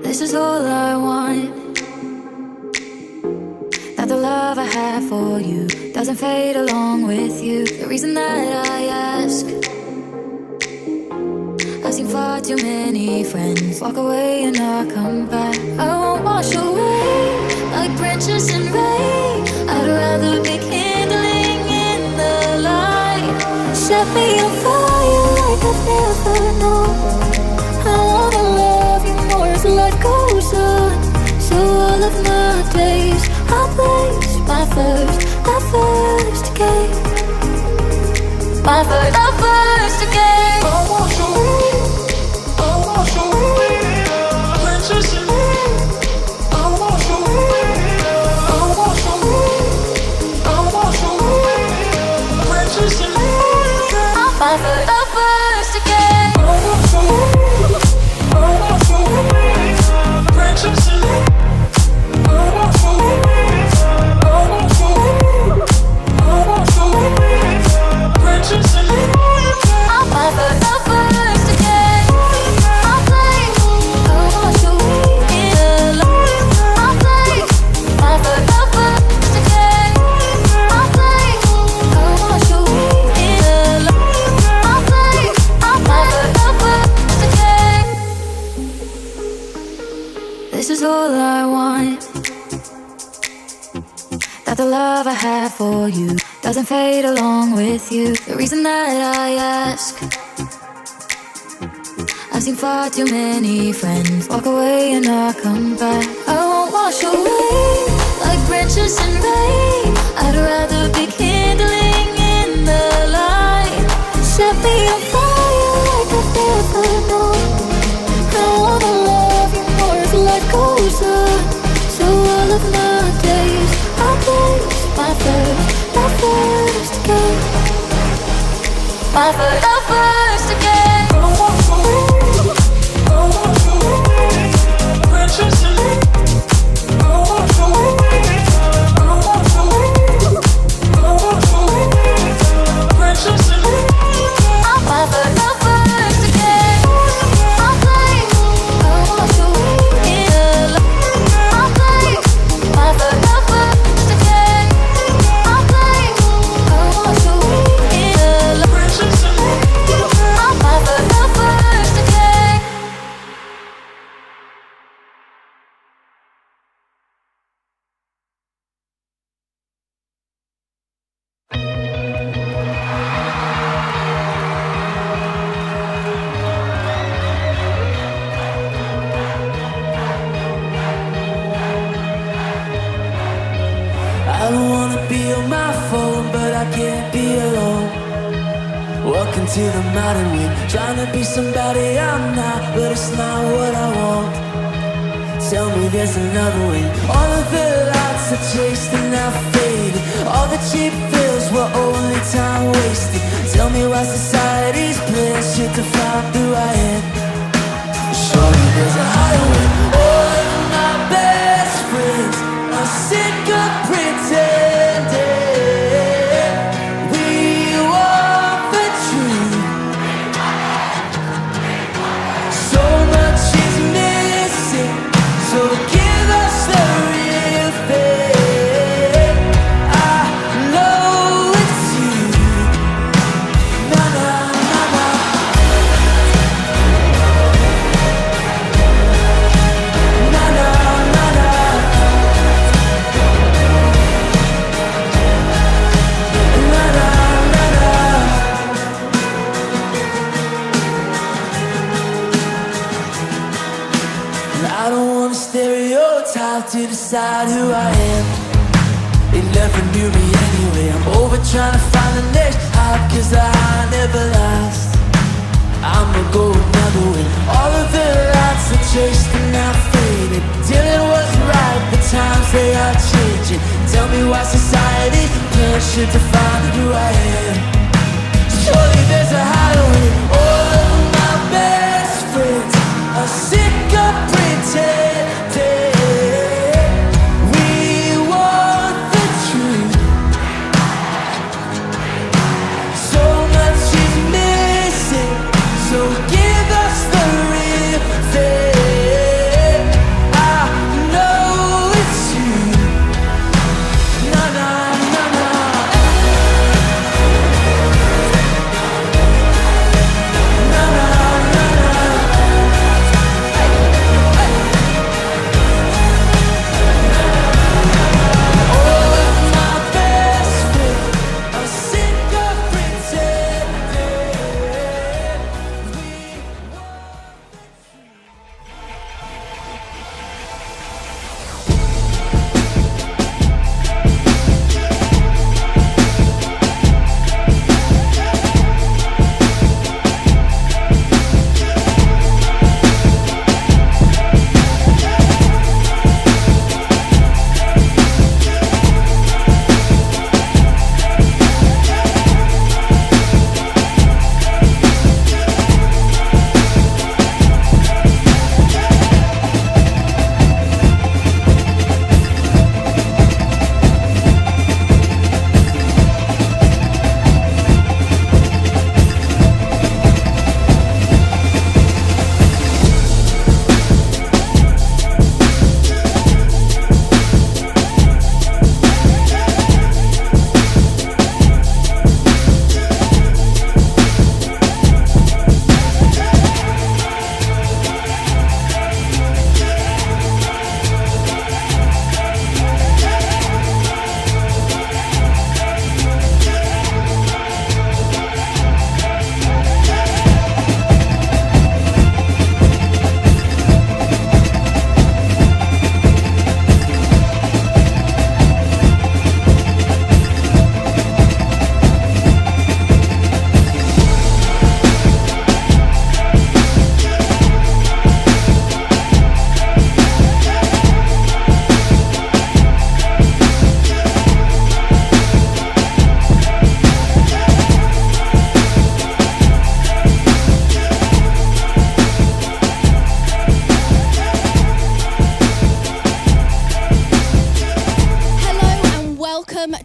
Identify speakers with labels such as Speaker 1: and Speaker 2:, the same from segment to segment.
Speaker 1: This is all I want. That the love I have for you doesn't fade along with you. The reason that I ask, I've seen far too many friends walk away and not come back. I won't wash away like branches in rain. I'd rather be kindling in the light. Set me on fire like I've never known. I wanna love you more as life goes on. So all of my days I'll place my first game. My first game.
Speaker 2: I'll wash away branches in rain. I'll wash away branches in rain.
Speaker 1: My first game.
Speaker 2: I'll wash away branches in rain. I'll wash away branches in rain.
Speaker 1: My first game. I'll play. I'll wash away in the light. I'll play. My first game. I'll play. I'll wash away in the light. I'll play. My first game. This is all I want. That the love I have for you doesn't fade along with you. The reason that I ask, I've seen far too many friends walk away and not come back. I won't wash away like branches in rain. I'd rather be kindling in the light. Set me on fire like I've never known. I wanna love you more as life goes on. So all of my days I'll place my first game. My first game.
Speaker 2: I'll wash away branches in rain. I'll wash away branches in rain.
Speaker 1: My first game. I'll play. I'll wash away in the light. I'll play. My first game. I'll play. I'll wash away in the light.
Speaker 2: Branches in rain.
Speaker 1: My first game.
Speaker 3: I don't wanna be on my phone, but I can't be alone. Walking to the modern way, trying to be somebody I'm not, but it's not what I want. Tell me there's another way. All of the lights I chased and now faded. All the cheap thrills were only time wasted. Tell me why society's playing shit to find who I am. Surely there's a higher way. All of my best friends are sick of pretending. We want the truth. So much is missing, so give us the real thing. I know it's you. Na na na na. Na na na na. Na na na na. I don't want a stereotype to decide who I am. They never knew me anyway. I'm over trying to find the next hype, cause the high never lasts. I'ma go another way. All of the lights I chased are now faded. Dylan was right, the times they are changing. Tell me why society's playing shit to find who I am. Surely there's a higher way. All of my best friends are sick of pretending. We want the truth. So much is missing, so give us the real thing.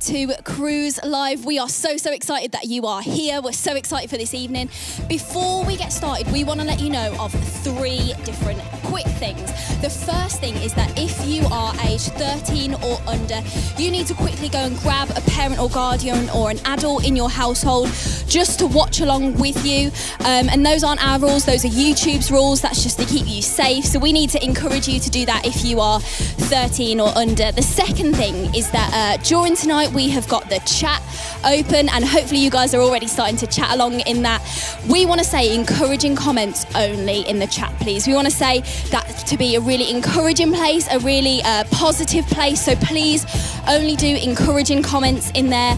Speaker 4: to Cruise Live. We are so excited that you are here. We're so excited for this evening. Before we get started, we want to let you know of 3 different quick things. The first thing is that if you are aged 13 or under, you need to quickly go and grab a parent or guardian or an adult in your household just to watch along with you. And those aren't our rules, those are YouTube's rules. That's just to keep you safe. So we need to encourage you to do that if you are 13 or under. The second thing is that during tonight we have got the chat open, and hopefully you guys are already starting to chat along in that. We want to say encouraging comments only in the chat, please. We want to say that to be a really encouraging place, a really positive place. So please only do encouraging comments in there.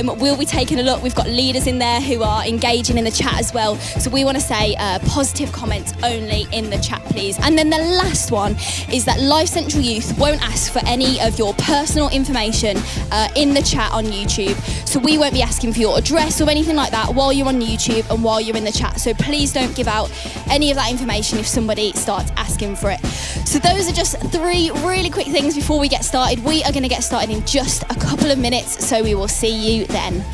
Speaker 4: We'll be taking a look. We've got leaders in there who are engaging in the chat as well. So we want to say positive comments only in the chat, please. And then the last one is that Lifecentral Youth won't ask for any of your personal information in the chat on YouTube. So we won't be asking for your address or anything like that while you're on YouTube and while you're in the chat. So please don't give out any of that information if somebody starts asking for it. So those are just 3 really quick things before we get started. We are going to get started in just a couple of minutes, so we will see you then.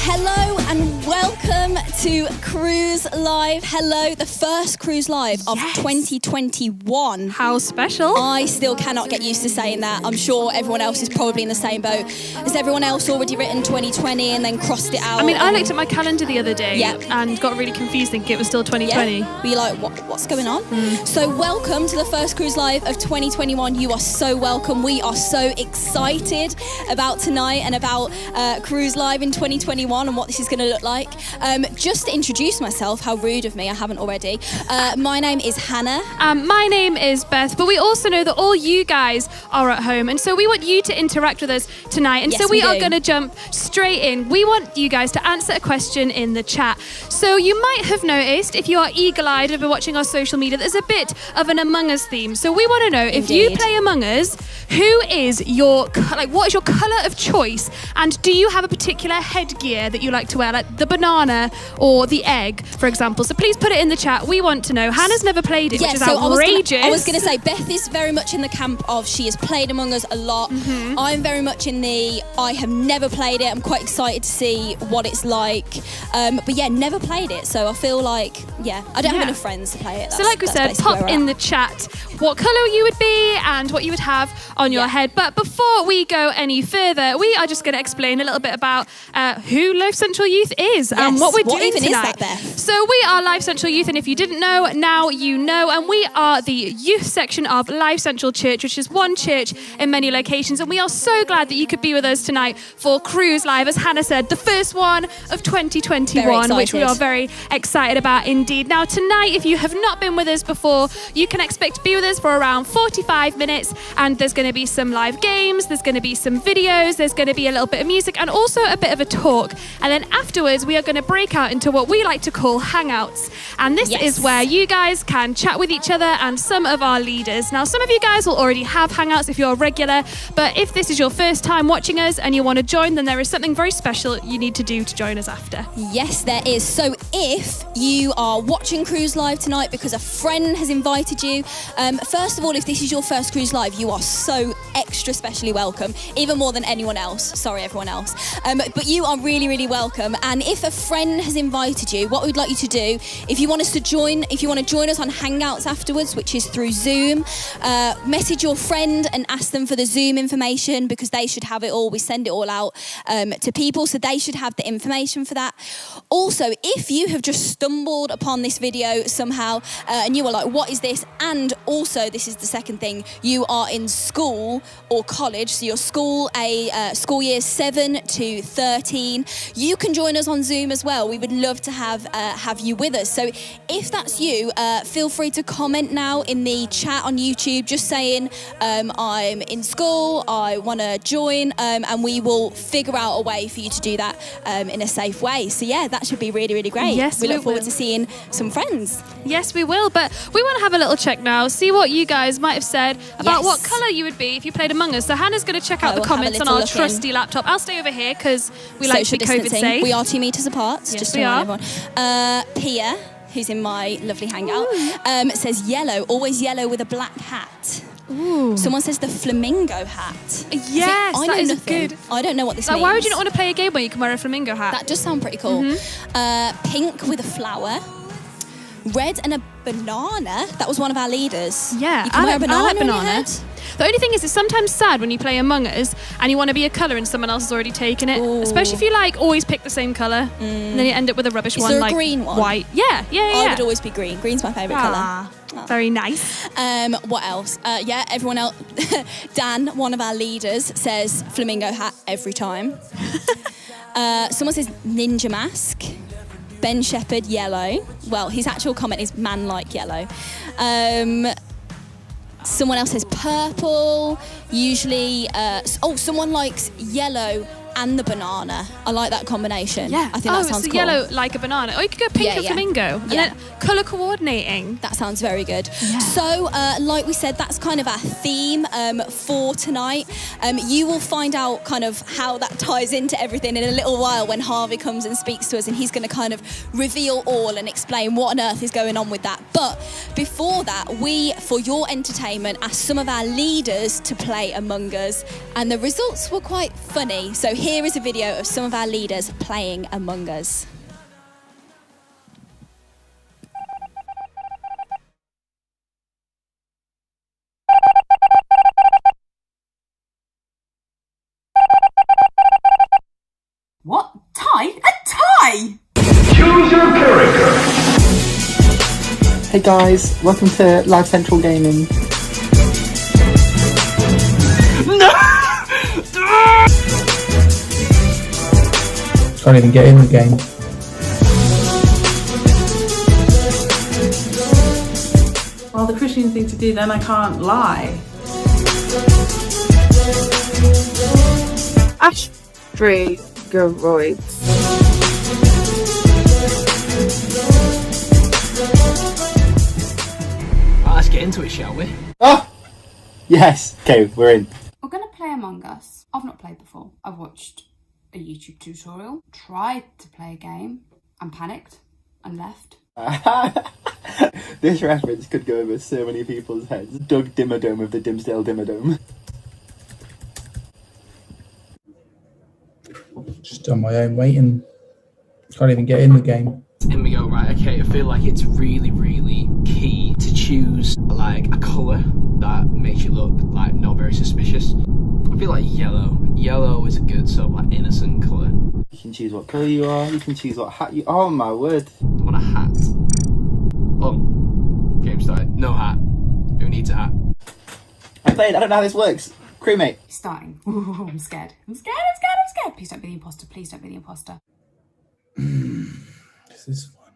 Speaker 4: Hello and welcome to Cruise Live. Hello, the first Cruise Live of 2021.
Speaker 5: How special.
Speaker 4: I still cannot get used to saying that. I'm sure everyone else is probably in the same boat. Has everyone else already written 2020 and then crossed it out?
Speaker 5: I mean, I looked at my calendar the other day
Speaker 4: Yep.
Speaker 5: and got really confused thinking it was still 2020.
Speaker 4: Yeah. Were you like, what's going on? So welcome to the first Cruise Live of 2021. You are so welcome. We are so excited about tonight and about Cruise Live in 2021 and what this is going to look like. Just to introduce myself, how rude of me, I haven't already. My name is Hannah.
Speaker 5: My name is Beth, but we also know that all you guys are at home, and so we want you to interact with us tonight. And
Speaker 4: Yes,
Speaker 5: so we
Speaker 4: we
Speaker 5: are
Speaker 4: do.
Speaker 5: going to jump straight in. We want you guys to answer a question in the chat. So you might have noticed, if you are eagle-eyed and been watching our social media, there's a bit of an Among Us theme. So we want to know, if you
Speaker 4: Indeed.
Speaker 5: play Among Us, who is your, what is your colour of choice? And do you have a particular headgear that you like to wear, like the banana or the egg, for example? So please put it in the chat. We want to know. Hannah's never played it, which is outrageous.
Speaker 4: I was going to say, Beth is very much in the camp of she has played Among Us a lot. I'm very much in the I have never played it. I'm quite excited to see what it's like. But yeah, never played it. So I feel like, I don't have enough friends to play it.
Speaker 5: So like we said, pop in the chat what colour you would be and what you would have on your head. But before we go any further, we are just going to explain a little bit about who Lifecentral Youth is and what we're doing
Speaker 4: even
Speaker 5: tonight.
Speaker 4: is that, Beth?
Speaker 5: So we are Lifecentral Youth, and if you didn't know, now you know. And we are the youth section of Lifecentral Church, which is one church in many locations. And we are so glad that you could be with us tonight for Cruise Live, as Hannah said, the first one of 2021, which we are very excited about indeed. Now tonight, if you have not been with us before, you can expect to be with us us for around 45 minutes, and there's going to be some live games, there's going to be some videos, there's going to be a little bit of music, and also a bit of a talk. And then afterwards, we are going to break out into what we like to call hangouts. And this is where you guys can chat with each other and some of our leaders. Now, some of you guys will already have hangouts if you're a regular, but if this is your first time watching us and you want to join, then there is something very special you need to do to join us after.
Speaker 4: Yes, there is. So if you are watching Cruise Live tonight because a friend has invited you, first of all, if this is your first Cruise Live, you are so extra specially welcome, even more than anyone else. Sorry, everyone else. But you are really, really welcome. And if a friend has invited you, what we'd like you to do, if you want to join us on Hangouts afterwards, which is through Zoom, message your friend and ask them for the Zoom information, because they should have it all. We send it all out to people, so they should have the information for that. Also, if you have just stumbled upon this video somehow and you are like, what is this? And also, this is the second thing, you are in school or college, so your school years 7 to 13, you can join us on Zoom as well. We would love to have you with us. So if that's you, feel free to comment now in the chat on YouTube, just saying I'm in school, I want to join, and we will figure out a way for you to do that in a safe way. So yeah, that should be really, really great.
Speaker 5: Yes,
Speaker 4: we look forward to seeing some friends.
Speaker 5: Yes, we will, but we want to have a little check now, see what you guys might have said about what colour you would be if you played Among Us. So Hannah's going to check out the comments on our trusty laptop. I'll stay over here because we like to be COVID safe.
Speaker 4: We are 2 metres apart.
Speaker 5: Yes,
Speaker 4: just
Speaker 5: we
Speaker 4: to
Speaker 5: are.
Speaker 4: remind everyone. Pia, who's in my lovely hangout, says yellow, always yellow with a black hat.
Speaker 5: Ooh.
Speaker 4: Someone says the flamingo hat.
Speaker 5: Yes,
Speaker 4: I know
Speaker 5: that is
Speaker 4: nothing.
Speaker 5: good.
Speaker 4: I don't know what this
Speaker 5: Like,
Speaker 4: means.
Speaker 5: why would you not want to play a game where you can wear a flamingo hat?
Speaker 4: That does sound pretty cool. Pink with a flower. Red and a banana. That was one of our leaders.
Speaker 5: Yeah,
Speaker 4: you can wear a banana.
Speaker 5: I like
Speaker 4: on your
Speaker 5: banana.
Speaker 4: head.
Speaker 5: The only thing is, it's sometimes sad when you play Among Us and you want to be a colour and someone else has already taken it.
Speaker 4: Ooh.
Speaker 5: Especially if you always pick the same colour and then you end up with a rubbish
Speaker 4: Is
Speaker 5: one,
Speaker 4: there a
Speaker 5: like
Speaker 4: green one?
Speaker 5: white. Yeah.
Speaker 4: I would always be green. Green's my favourite colour.
Speaker 5: Very nice.
Speaker 4: What else? Everyone else. Dan, one of our leaders, says flamingo hat every time. Someone says ninja mask. Ben Shepherd, yellow. Well, his actual comment is man-like yellow. Someone else says purple. Usually, someone likes yellow and the banana. I like that combination.
Speaker 5: Yeah.
Speaker 4: I think that sounds
Speaker 5: so
Speaker 4: cool.
Speaker 5: yellow like a banana. Or you could go pink and flamingo. And
Speaker 4: Yeah.
Speaker 5: then colour coordinating.
Speaker 4: That sounds very good.
Speaker 5: Yeah.
Speaker 4: So, like we said, that's kind of our theme for tonight. You will find out kind of how that ties into everything in a little while when Harvey comes and speaks to us, and he's going to kind of reveal all and explain what on earth is going on with that. But before that, we, for your entertainment, asked some of our leaders to play Among Us, and the results were quite funny. So here is a video of some of our leaders playing Among Us.
Speaker 6: What? Tie? A tie?
Speaker 2: Choose your character.
Speaker 7: Hey guys, welcome to Lifecentral Gaming. Can't even get in the game.
Speaker 6: Well, the Christian thing to do, then I can't lie.
Speaker 8: Asteroids.
Speaker 9: Let's get into it, shall we?
Speaker 7: Oh! Yes! Okay, we're in.
Speaker 10: We're going to play Among Us. I've not played before. I've watched a YouTube tutorial, tried to play a game, and panicked and left.
Speaker 7: This reference could go over so many people's heads. Doug Dimmadome of the Dimsdale Dimmadome.
Speaker 11: Just on my own waiting. Can't even get in the game.
Speaker 9: In we go, right, okay, I feel like it's really, really key to choose, like, a colour that makes you look, like, not very suspicious. I feel like yellow. Yellow is a good sort of, like, innocent colour.
Speaker 7: You can choose what colour you are, you can choose what hat you... Oh my word.
Speaker 9: I want a hat. Oh, game started. No hat. Who needs a hat?
Speaker 7: I played, I don't know how this works. Crewmate.
Speaker 10: Starting. Ooh, I'm scared. I'm scared. Please don't be the imposter. Please don't be the imposter.
Speaker 11: Is this one?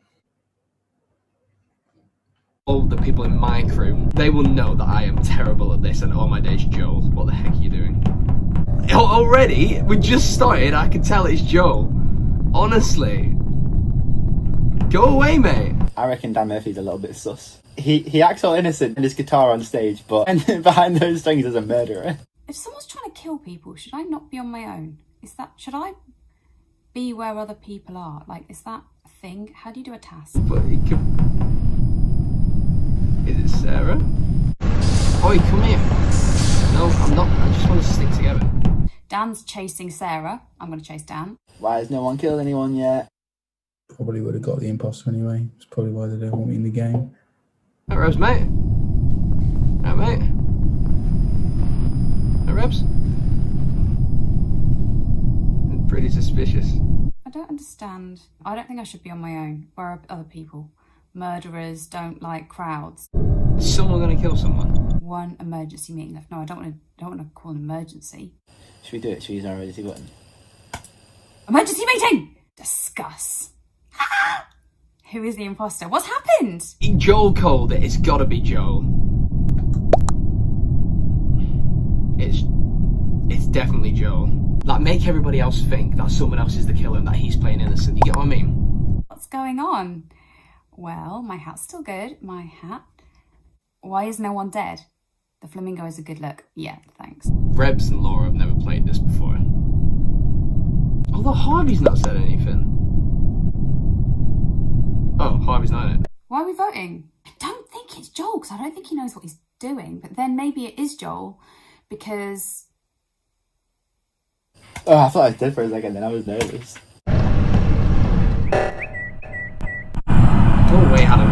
Speaker 9: all the people in my crew, they will know that I am terrible at this and all my days, Joel, what the heck are you doing? Already? We just started, I can tell it's Joel. Honestly. Go away, mate.
Speaker 7: I reckon Dan Murphy's a little bit sus. He acts all innocent in his guitar on stage, but behind those strings is a murderer.
Speaker 10: If someone's trying to kill people, should I not be on my own? Should I be where other people are? Like, is that a thing? How do you do a task?
Speaker 9: But it could... Is it Sarah? Oi, come here. No, I'm not. I just want to stick together.
Speaker 10: Dan's chasing Sarah. I'm going to chase Dan.
Speaker 7: Why has no one killed anyone yet?
Speaker 11: Probably would have got the imposter anyway. It's probably why they don't want me in the game.
Speaker 9: Hey, Rebs, mate. Hey, mate. Hey, Rebs. Pretty suspicious.
Speaker 10: I don't understand. I don't think I should be on my own. Where are other people? Murderers don't like crowds.
Speaker 9: Is someone going to kill someone?
Speaker 10: One emergency meeting left. No, I don't want to call an emergency.
Speaker 7: Should we do it? Should we use our emergency button?
Speaker 10: Emergency meeting! Discuss. Who is the imposter? What's happened?
Speaker 9: Joel called it. It's got to be Joel. It's definitely Joel. Like, make everybody else think that someone else is the killer and that he's playing innocent. You get what I mean?
Speaker 10: What's going on? Well, my hat's still good. My hat. Why is no one dead? The flamingo is a good look. Yeah, thanks.
Speaker 9: Rebs and Laura have never played this before. Although Harvey's not said anything. Oh, Harvey's not in it.
Speaker 10: Why are we voting? I don't think it's Joel, because I don't think he knows what he's doing. But then maybe it is Joel, because...
Speaker 7: Oh, I thought I was dead for a second, then I was nervous.
Speaker 9: Go away, Adam.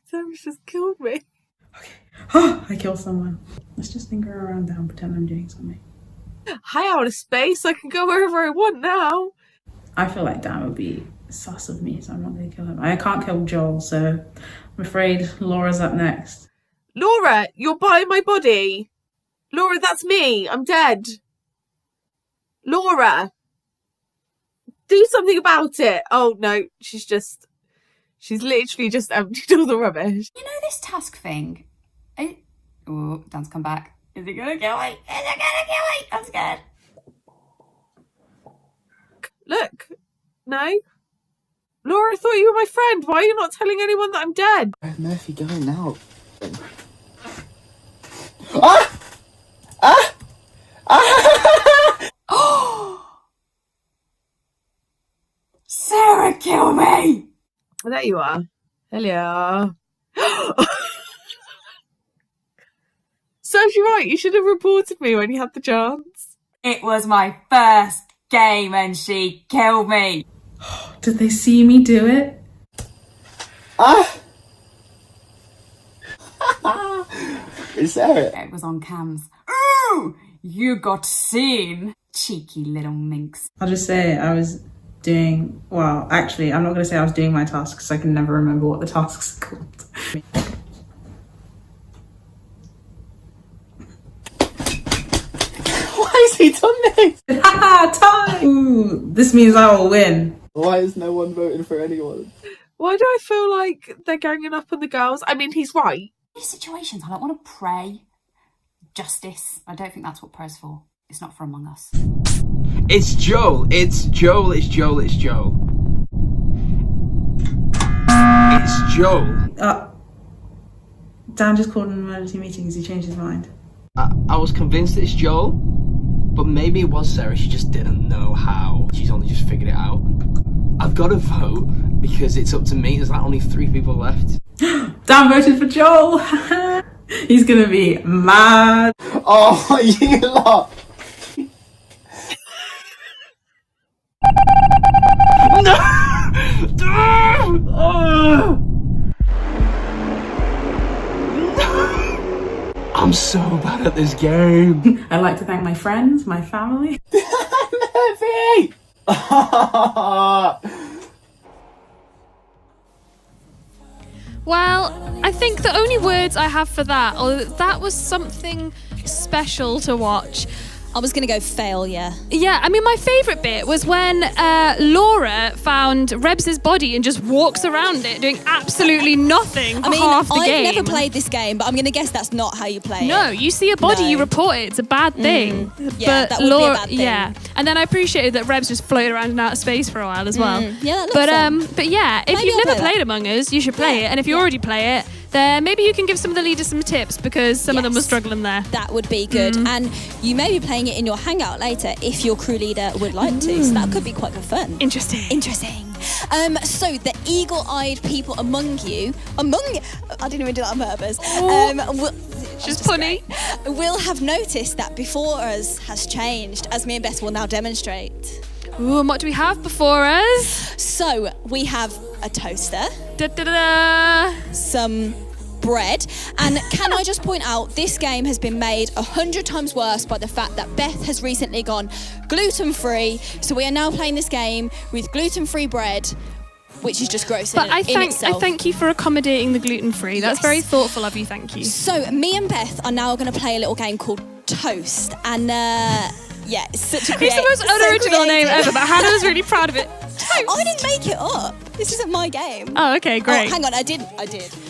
Speaker 6: Sarah's just killed me. Okay. I killed someone. Let's just linger around down, pretend I'm doing something.
Speaker 8: Hi, out of space. I can go wherever I want now.
Speaker 6: I feel like Dan would be sus of me, so I'm not going to kill him. I can't kill Joel, so I'm afraid Laura's up next.
Speaker 8: Laura, you're by my body. Laura, that's me. I'm dead. Laura, do something about it. Oh, no, she's literally just emptied all the rubbish.
Speaker 10: You know this task thing? Oh, Dan's come back. Is it gonna kill me? Is it gonna kill me? I'm scared.
Speaker 8: Look. No. Laura, I thought you were my friend. Why are you not telling anyone that I'm dead?
Speaker 7: Where's Murphy going now? Ah! Ah! Ah!
Speaker 10: Sarah, kill me!
Speaker 8: There you are. Hello. Serves you right. You should have reported me when you had the chance.
Speaker 10: It was my first game and she killed me.
Speaker 6: Did they see me do it?
Speaker 7: Ah! Is Sarah?
Speaker 10: It was on cams. Ooh! You got seen. Cheeky little minx.
Speaker 6: I'll just say I was doing, well, actually, I'm not going to say I was doing my tasks because I can never remember what the tasks are called.
Speaker 7: Why has he done this?
Speaker 6: Haha, time! Ooh, this means I will win.
Speaker 7: Why is no one voting for anyone?
Speaker 8: Why do I feel like they're ganging up on the girls? I mean, he's right.
Speaker 10: In these situations, I don't want to pray justice. I don't think that's what prayer's for. It's not for Among Us.
Speaker 9: It's Joel. It's Joel. It's Joel. It's Joel. It's Joel.
Speaker 6: Dan just called an emergency meeting because he changed his mind.
Speaker 9: I was convinced it's Joel, but maybe it was Sarah. She just didn't know how. She's only just figured it out. I've got to vote because it's up to me. There's like only 3 people left.
Speaker 6: Dan voted for Joel. He's gonna be mad.
Speaker 7: Oh, you lot.
Speaker 9: No! Oh! I'm so bad at this game.
Speaker 6: I'd like to thank my friends, my family.
Speaker 7: Murphy!
Speaker 5: Well, I think the only words I have for that, or that was something special to watch.
Speaker 4: I was going to go failure.
Speaker 5: Yeah, I mean, my favourite bit was when Laura found Rebs's body and just walks around it doing absolutely nothing for half the game.
Speaker 4: I've never played this game, but I'm going to guess that's not how you play it.
Speaker 5: No, you see a body, you report it. It's a bad thing.
Speaker 4: Yeah,
Speaker 5: but
Speaker 4: that would be a bad thing.
Speaker 5: Yeah, and then I appreciated that Rebs just floated around in outer space for a while as well.
Speaker 4: Yeah, that looks fun.
Speaker 5: But yeah, if
Speaker 4: Maybe
Speaker 5: you've
Speaker 4: I'll
Speaker 5: never
Speaker 4: play
Speaker 5: played Among Us, you should play it. And if you already play it, then maybe you can give some of the leaders some tips, because some of them were struggling there.
Speaker 4: That would be good. And you may be playing it in your hangout later if your crew leader would like to. So that could be quite good fun.
Speaker 5: Interesting.
Speaker 4: So the eagle-eyed people among you, I didn't even do that on purpose.
Speaker 5: Just punny.
Speaker 4: Will have noticed that before us has changed, as me and Beth will now demonstrate.
Speaker 5: Ooh, and what do we have before us?
Speaker 4: So we have a toaster,
Speaker 5: Da-da-da.
Speaker 4: some bread, and can I just point out, this game has been made 100 times worse by the fact that Beth has recently gone gluten-free, so we are now playing this game with gluten-free bread, which is just gross
Speaker 5: But
Speaker 4: in
Speaker 5: I
Speaker 4: itself.
Speaker 5: thank you for accommodating the gluten-free. That's very thoughtful of you, thank you.
Speaker 4: So me and Beth are now going to play a little game called Toast, and yeah, it's such a
Speaker 5: It's the most unoriginal name ever, but Hannah was really proud of it.
Speaker 4: I didn't make it up. This isn't my game.
Speaker 5: Oh, okay, great.
Speaker 4: Oh, hang on, I did.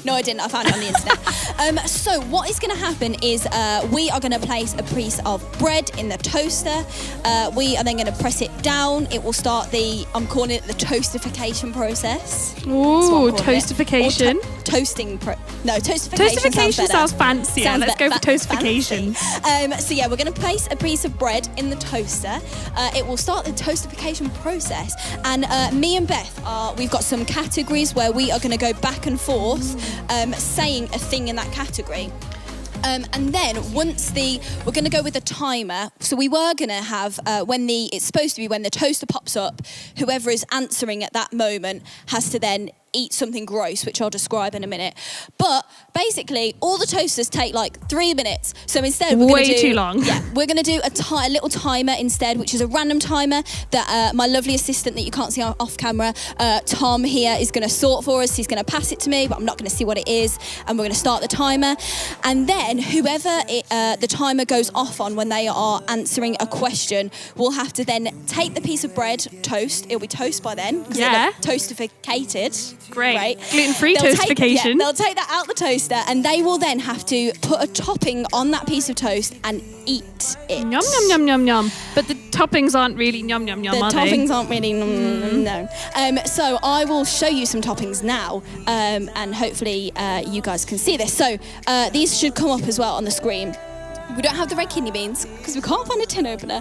Speaker 4: No, I didn't. I found it on the internet. So what is going to happen is we are going to place a piece of bread in the toaster. We are then going to press it down. It will start I'm calling it the toastification process.
Speaker 5: Ooh, toastification.
Speaker 4: Toastification
Speaker 5: Toastification sounds fancy. Let's go for toastification.
Speaker 4: So yeah, we're going to place a piece of bread in the toaster. It will start the toastification process. And me and Beth we've got some categories where we are going to go back and forth saying a thing in that category. And then we're going to go with a timer. So we were going to have it's supposed to be when the toaster pops up, whoever is answering at that moment has to then eat something gross, which I'll describe in a minute. But basically, all the toasters take like 3 minutes. So instead, we're going to do
Speaker 5: too long.
Speaker 4: Yeah, we're going to do a little timer instead, which is a random timer that my lovely assistant that you can't see off camera, Tom here, is going to sort for us. He's going to pass it to me, but I'm not going to see what it is. And we're going to start the timer. And then whoever the timer goes off on when they are answering a question will have to then take the piece of bread, toast. It'll be toast by then.
Speaker 5: Yeah.
Speaker 4: Toastificated.
Speaker 5: Great. Gluten-free toastification.
Speaker 4: They'll take that out the toaster and they will then have to put a topping on that piece of toast and eat it.
Speaker 5: Yum, yum, yum, yum, yum. But the toppings aren't really yum, yum, yum, are they?
Speaker 4: The toppings aren't really, no. So I will show you some toppings now and hopefully you guys can see this. So these should come up as well on the screen. We don't have the red kidney beans because we can't find a tin opener.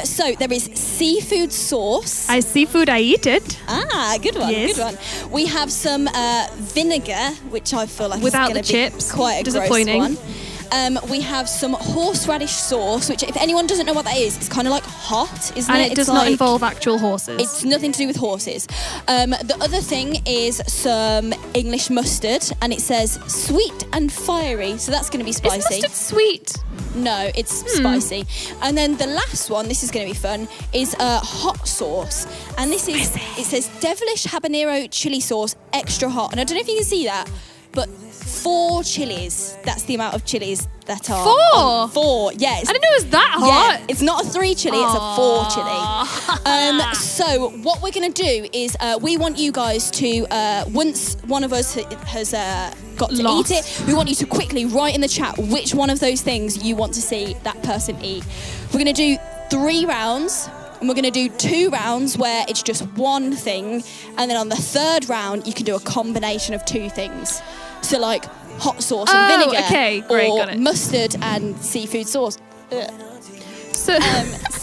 Speaker 4: So there is seafood sauce.
Speaker 5: Seafood, I eat it.
Speaker 4: Ah, good one,
Speaker 5: yes.
Speaker 4: Good one. We have some vinegar, which I feel like
Speaker 5: without
Speaker 4: is going
Speaker 5: the
Speaker 4: to
Speaker 5: chips.
Speaker 4: Be quite a
Speaker 5: Disappointing.
Speaker 4: gross one. We have some horseradish sauce, which if anyone doesn't know what that is, it's kind of like hot, isn't
Speaker 5: and
Speaker 4: it?
Speaker 5: it does not involve actual horses.
Speaker 4: It's nothing to do with horses. The other thing is some English mustard, and it says sweet and fiery, so that's going to be spicy.
Speaker 5: Is mustard sweet?
Speaker 4: No, it's spicy. And then the last one, this is going to be fun, is hot sauce. And this is, it says devilish habanero chili sauce, extra hot. And I don't know if you can see that, but 4 chilies. That's the amount of chilies that are. 4? Yes.
Speaker 5: I didn't know it was that hot.
Speaker 4: Yeah, it's not a 3 chili, it's a 4 chili. So what we're going to do is we want you guys to, once one of us has got to eat it, we want you to quickly write in the chat which one of those things you want to see that person eat. We're going to do 3 rounds. And we're going to do 2 rounds where it's just one thing. And then on the 3rd round, you can do a combination of 2 things. So like hot sauce and vinegar.
Speaker 5: Okay, great,
Speaker 4: or
Speaker 5: got it.
Speaker 4: Mustard and seafood sauce.
Speaker 5: So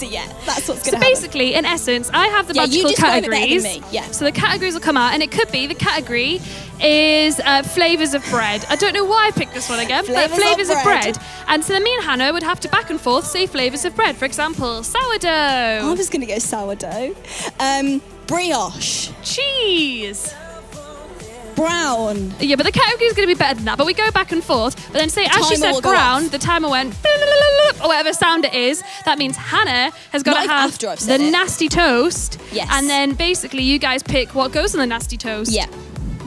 Speaker 4: yeah, that's what's going to happen.
Speaker 5: Basically, in essence, I have the magical categories.
Speaker 4: Yeah.
Speaker 5: So the categories will come out, and it could be the category is flavours of bread. I don't know why I picked this one again, but flavours of bread. And so then me and Hannah would have to back and forth say flavours of bread. For example, sourdough.
Speaker 4: I was going to go sourdough. Brioche.
Speaker 5: Cheese.
Speaker 4: Brown.
Speaker 5: Yeah, but the category is going to be better than that. But we go back and forth. But then say, as she said brown, the timer went, or whatever sound it is. That means Hannah has got to have the nasty toast.
Speaker 4: Yes.
Speaker 5: And then basically you guys pick what goes on the nasty toast.
Speaker 4: Yeah.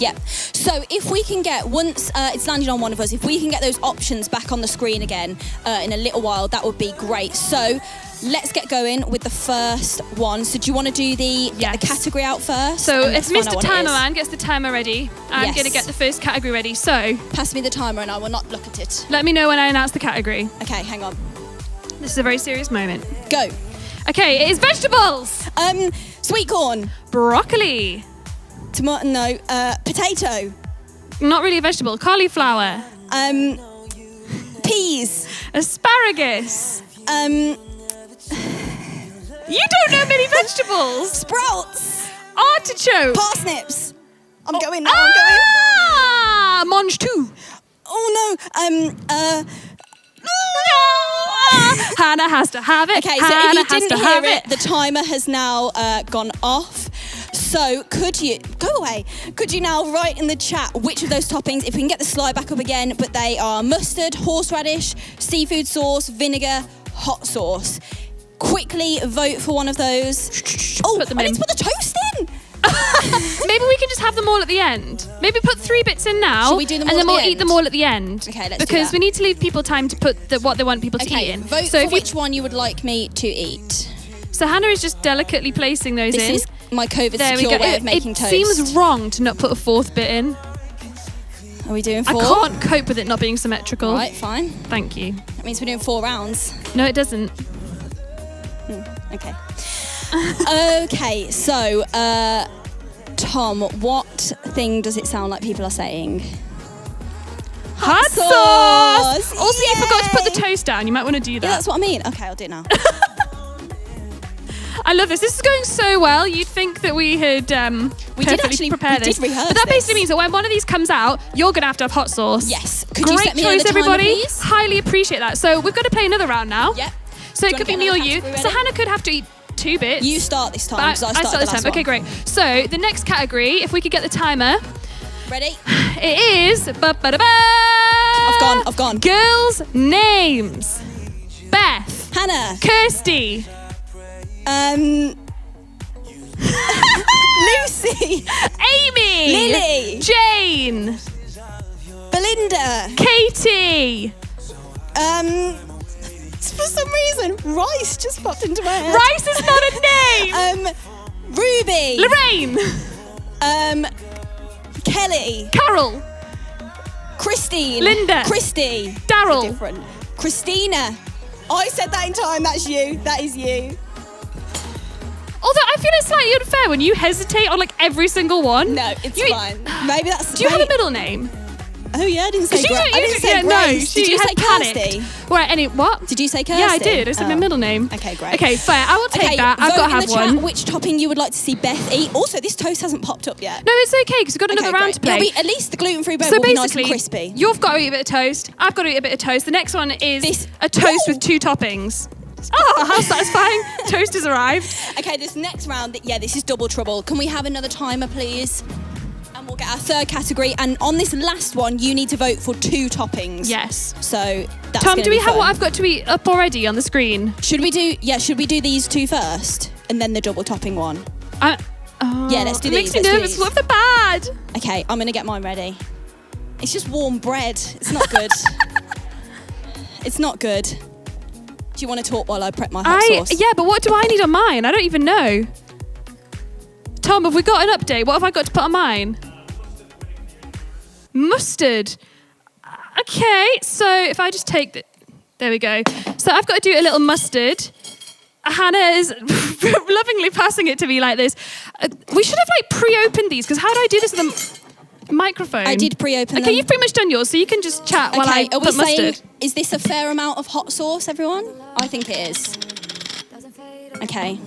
Speaker 4: Yep. So if we can get, once it's landed on one of us, if we can get those options back on the screen again in a little while, that would be great. So let's get going with the first one. So do you want to do get the category out first?
Speaker 5: So if Mr. Timerman gets the timer ready, I'm going to get the first category ready. So
Speaker 4: pass me the timer and I will not look at it.
Speaker 5: Let me know when I announce the category.
Speaker 4: Okay, hang on.
Speaker 5: This is a very serious moment.
Speaker 4: Go.
Speaker 5: Okay, it is vegetables.
Speaker 4: Sweet corn.
Speaker 5: Broccoli.
Speaker 4: Tomato, no. Potato.
Speaker 5: Not really a vegetable. Cauliflower.
Speaker 4: Peas.
Speaker 5: Asparagus. You don't know many vegetables.
Speaker 4: Sprouts.
Speaker 5: Artichoke.
Speaker 4: Parsnips. I'm going now. I'm going.
Speaker 5: Ah, mange tout.
Speaker 4: Oh no.
Speaker 5: Hannah has to have it.
Speaker 4: Okay, so
Speaker 5: Hannah
Speaker 4: if you didn't
Speaker 5: have
Speaker 4: hear it, the timer has now gone off. So could you now write in the chat which of those toppings, if we can get the slide back up again, but they are mustard, horseradish, seafood sauce, vinegar, hot sauce. Quickly vote for one of those. Oh, I need to put the toast in.
Speaker 5: Maybe we can just have them all at the end. Maybe put 3 bits in now.
Speaker 4: Should we do them all
Speaker 5: and then
Speaker 4: at
Speaker 5: we'll
Speaker 4: the
Speaker 5: eat them all at the end.
Speaker 4: Okay, let's do
Speaker 5: Because
Speaker 4: that.
Speaker 5: we need to leave people time to put what they want people to eat in.
Speaker 4: Vote for which one you would like me to eat.
Speaker 5: So Hannah is just delicately placing those in.
Speaker 4: This is my COVID
Speaker 5: There we
Speaker 4: secure
Speaker 5: go.
Speaker 4: way of making
Speaker 5: it
Speaker 4: toast.
Speaker 5: seems wrong to not put a 4th bit in.
Speaker 4: Are we doing 4?
Speaker 5: I can't cope with it not being symmetrical.
Speaker 4: Right, fine.
Speaker 5: Thank you.
Speaker 4: That means we're doing 4 rounds.
Speaker 5: No, it doesn't.
Speaker 4: Okay. Okay, so Tom, what thing does it sound like people are saying?
Speaker 5: Hot sauce! Also, you forgot to put the toast down. You might want to do that.
Speaker 4: Yeah, that's what I mean. Okay, I'll do it now.
Speaker 5: I love this. This is going so well. You'd think that we had prepared this.
Speaker 4: rehearse
Speaker 5: But that
Speaker 4: this.
Speaker 5: basically means that when one of these comes out, you're going to have hot sauce.
Speaker 4: Yes. Could
Speaker 5: Great
Speaker 4: you set me
Speaker 5: choice,
Speaker 4: another timer,
Speaker 5: everybody.
Speaker 4: please?
Speaker 5: Highly appreciate that. So we've got to play another round now.
Speaker 4: Yep.
Speaker 5: So it
Speaker 4: Do you
Speaker 5: could be
Speaker 4: wanna
Speaker 5: me
Speaker 4: get
Speaker 5: or
Speaker 4: another
Speaker 5: you.
Speaker 4: category
Speaker 5: So
Speaker 4: ready?
Speaker 5: Hannah could have to eat 2 bits.
Speaker 4: You start this time
Speaker 5: But
Speaker 4: because I
Speaker 5: I
Speaker 4: started
Speaker 5: start
Speaker 4: the
Speaker 5: this
Speaker 4: last
Speaker 5: time. Okay,
Speaker 4: one.
Speaker 5: great. So the next category, if we could get the timer,
Speaker 4: Ready?
Speaker 5: it is.
Speaker 4: I've gone.
Speaker 5: Girls' names. Beth.
Speaker 4: Hannah.
Speaker 5: Kirsty.
Speaker 4: Lucy.
Speaker 5: Amy.
Speaker 4: Lily.
Speaker 5: Jane.
Speaker 4: Belinda.
Speaker 5: Katie.
Speaker 4: For some reason, Rice just popped into my head.
Speaker 5: Rice is not a name.
Speaker 4: Ruby.
Speaker 5: Lorraine.
Speaker 4: Kelly.
Speaker 5: Carol.
Speaker 4: Christine.
Speaker 5: Linda.
Speaker 4: Christy.
Speaker 5: Daryl.
Speaker 4: Different. Christina. I said that in time. That's you. That is you.
Speaker 5: Although I feel it's slightly unfair when you hesitate on like every single one.
Speaker 4: No, it's fine. Maybe that's.
Speaker 5: Do you have a middle name?
Speaker 4: Oh yeah, I didn't say Grace. I didn't say Grace. Did you say Kirsty?
Speaker 5: Right, what?
Speaker 4: Did you say Kirsty?
Speaker 5: Yeah, I did. I said my middle name.
Speaker 4: Okay, great.
Speaker 5: Okay, fair. I will take that. I've
Speaker 4: vote
Speaker 5: got to
Speaker 4: in
Speaker 5: have
Speaker 4: the chat
Speaker 5: one.
Speaker 4: which topping you would like to see Beth eat. Also, this toast hasn't popped up yet.
Speaker 5: No, it's okay because we've got another round to play.
Speaker 4: At least the gluten-free bread
Speaker 5: So
Speaker 4: will be nice
Speaker 5: basically,
Speaker 4: and crispy.
Speaker 5: you've got to eat a bit of toast. I've got to eat a bit of toast. The next one is a toast with 2 toppings. Oh, how satisfying. Toast has arrived.
Speaker 4: Okay, this next round, this is double trouble. Can we have another timer, please? And we'll get our 3rd category. And on this last one, you need to vote for 2 toppings.
Speaker 5: Yes.
Speaker 4: So that's
Speaker 5: Tom,
Speaker 4: gonna
Speaker 5: do we
Speaker 4: be
Speaker 5: have
Speaker 4: fun.
Speaker 5: what I've got to eat up already on the screen?
Speaker 4: Should we do these 2 first? And then the double topping one? Yeah, let's do
Speaker 5: it
Speaker 4: these.
Speaker 5: makes me
Speaker 4: let's do
Speaker 5: nervous.
Speaker 4: these.
Speaker 5: What if they're bad?
Speaker 4: Okay, I'm going to get mine ready. It's just warm bread. It's not good. It's not good. Do you want to talk while I prep my hot sauce?
Speaker 5: Yeah, but what do I need on mine? I don't even know. Tom, have we got an update? What have I got to put on mine? Mustard. Okay, so if I just take there we go. So I've got to do a little mustard. Hannah is lovingly passing it to me like this. We should have pre-opened these because how do I do this with a microphone?
Speaker 4: I did pre-open them.
Speaker 5: Okay, you've pretty much done yours, so you can just chat while I
Speaker 4: are we
Speaker 5: put
Speaker 4: saying,
Speaker 5: mustard.
Speaker 4: is this a fair amount of hot sauce, everyone? I think it is. Okay.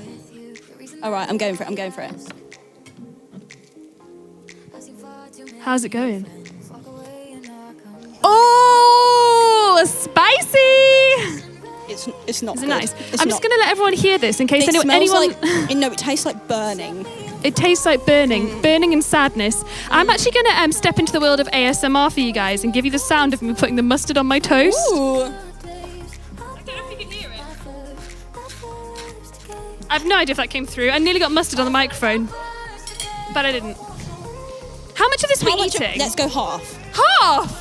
Speaker 4: All right, I'm going for it.
Speaker 5: How's it going? Oh, spicy!
Speaker 4: It's not
Speaker 5: Is
Speaker 4: good.
Speaker 5: it nice?
Speaker 4: It's
Speaker 5: I'm
Speaker 4: not.
Speaker 5: just going to let everyone hear this in case
Speaker 4: It
Speaker 5: anyone...
Speaker 4: smells like, no, it tastes like burning.
Speaker 5: It tastes like burning and sadness. I'm actually going to step into the world of ASMR for you guys and give you the sound of me putting the mustard on my toast.
Speaker 4: Ooh.
Speaker 5: I don't know if you can hear it. I have no idea if that came through. I nearly got mustard on the microphone, but I didn't. How much of this are we
Speaker 4: much
Speaker 5: eating?
Speaker 4: Let's go half.
Speaker 5: Half!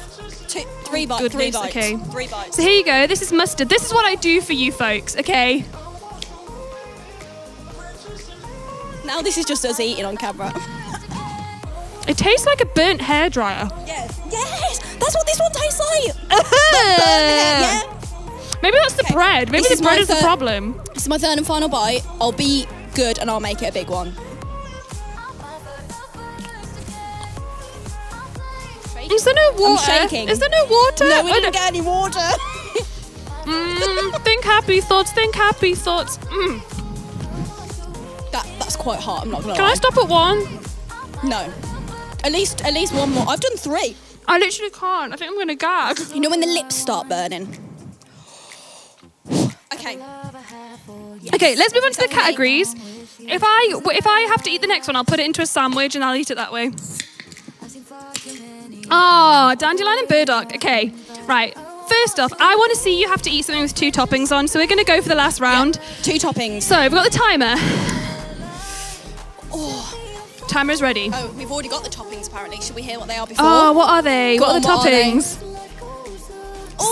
Speaker 4: 3 bites.
Speaker 5: Goodness,
Speaker 4: 3 bites.
Speaker 5: okay.
Speaker 4: 3 bites.
Speaker 5: So here you go. This is mustard. This is what I do for you folks, okay?
Speaker 4: Now this is just us eating on camera.
Speaker 5: It tastes like a burnt hairdryer.
Speaker 4: Yes. That's what this one tastes like. Burnt hair, yeah.
Speaker 5: Maybe that's the bread. Maybe
Speaker 4: This
Speaker 5: the bread
Speaker 4: my
Speaker 5: is the
Speaker 4: third-
Speaker 5: problem.
Speaker 4: This is my third and final bite. I'll be good and I'll make it a big one.
Speaker 5: Is there no water?
Speaker 4: I'm shaking.
Speaker 5: Is there no water?
Speaker 4: No, we
Speaker 5: Oh,
Speaker 4: didn't get any water.
Speaker 5: Think happy thoughts. Think happy thoughts.
Speaker 4: That's quite hot. I'm not gonna
Speaker 5: Can
Speaker 4: lie.
Speaker 5: I stop at 1?
Speaker 4: No. At least one more. I've done 3.
Speaker 5: I literally can't. I think I'm gonna gag.
Speaker 4: You know when the lips start burning. Okay.
Speaker 5: Okay, let's move on to the categories. If I have to eat the next one, I'll put it into a sandwich and I'll eat it that way. Oh, dandelion and burdock. Okay, right. First off, I want to see you have to eat something with 2 toppings on, so we're going to go for the last round.
Speaker 4: 2 toppings.
Speaker 5: So we've got the timer. Timer's ready.
Speaker 4: Oh, we've already got the toppings apparently. Should we hear what they are before?
Speaker 5: Oh, what are they?
Speaker 4: Go
Speaker 5: What are the
Speaker 4: on, what are they?
Speaker 5: toppings?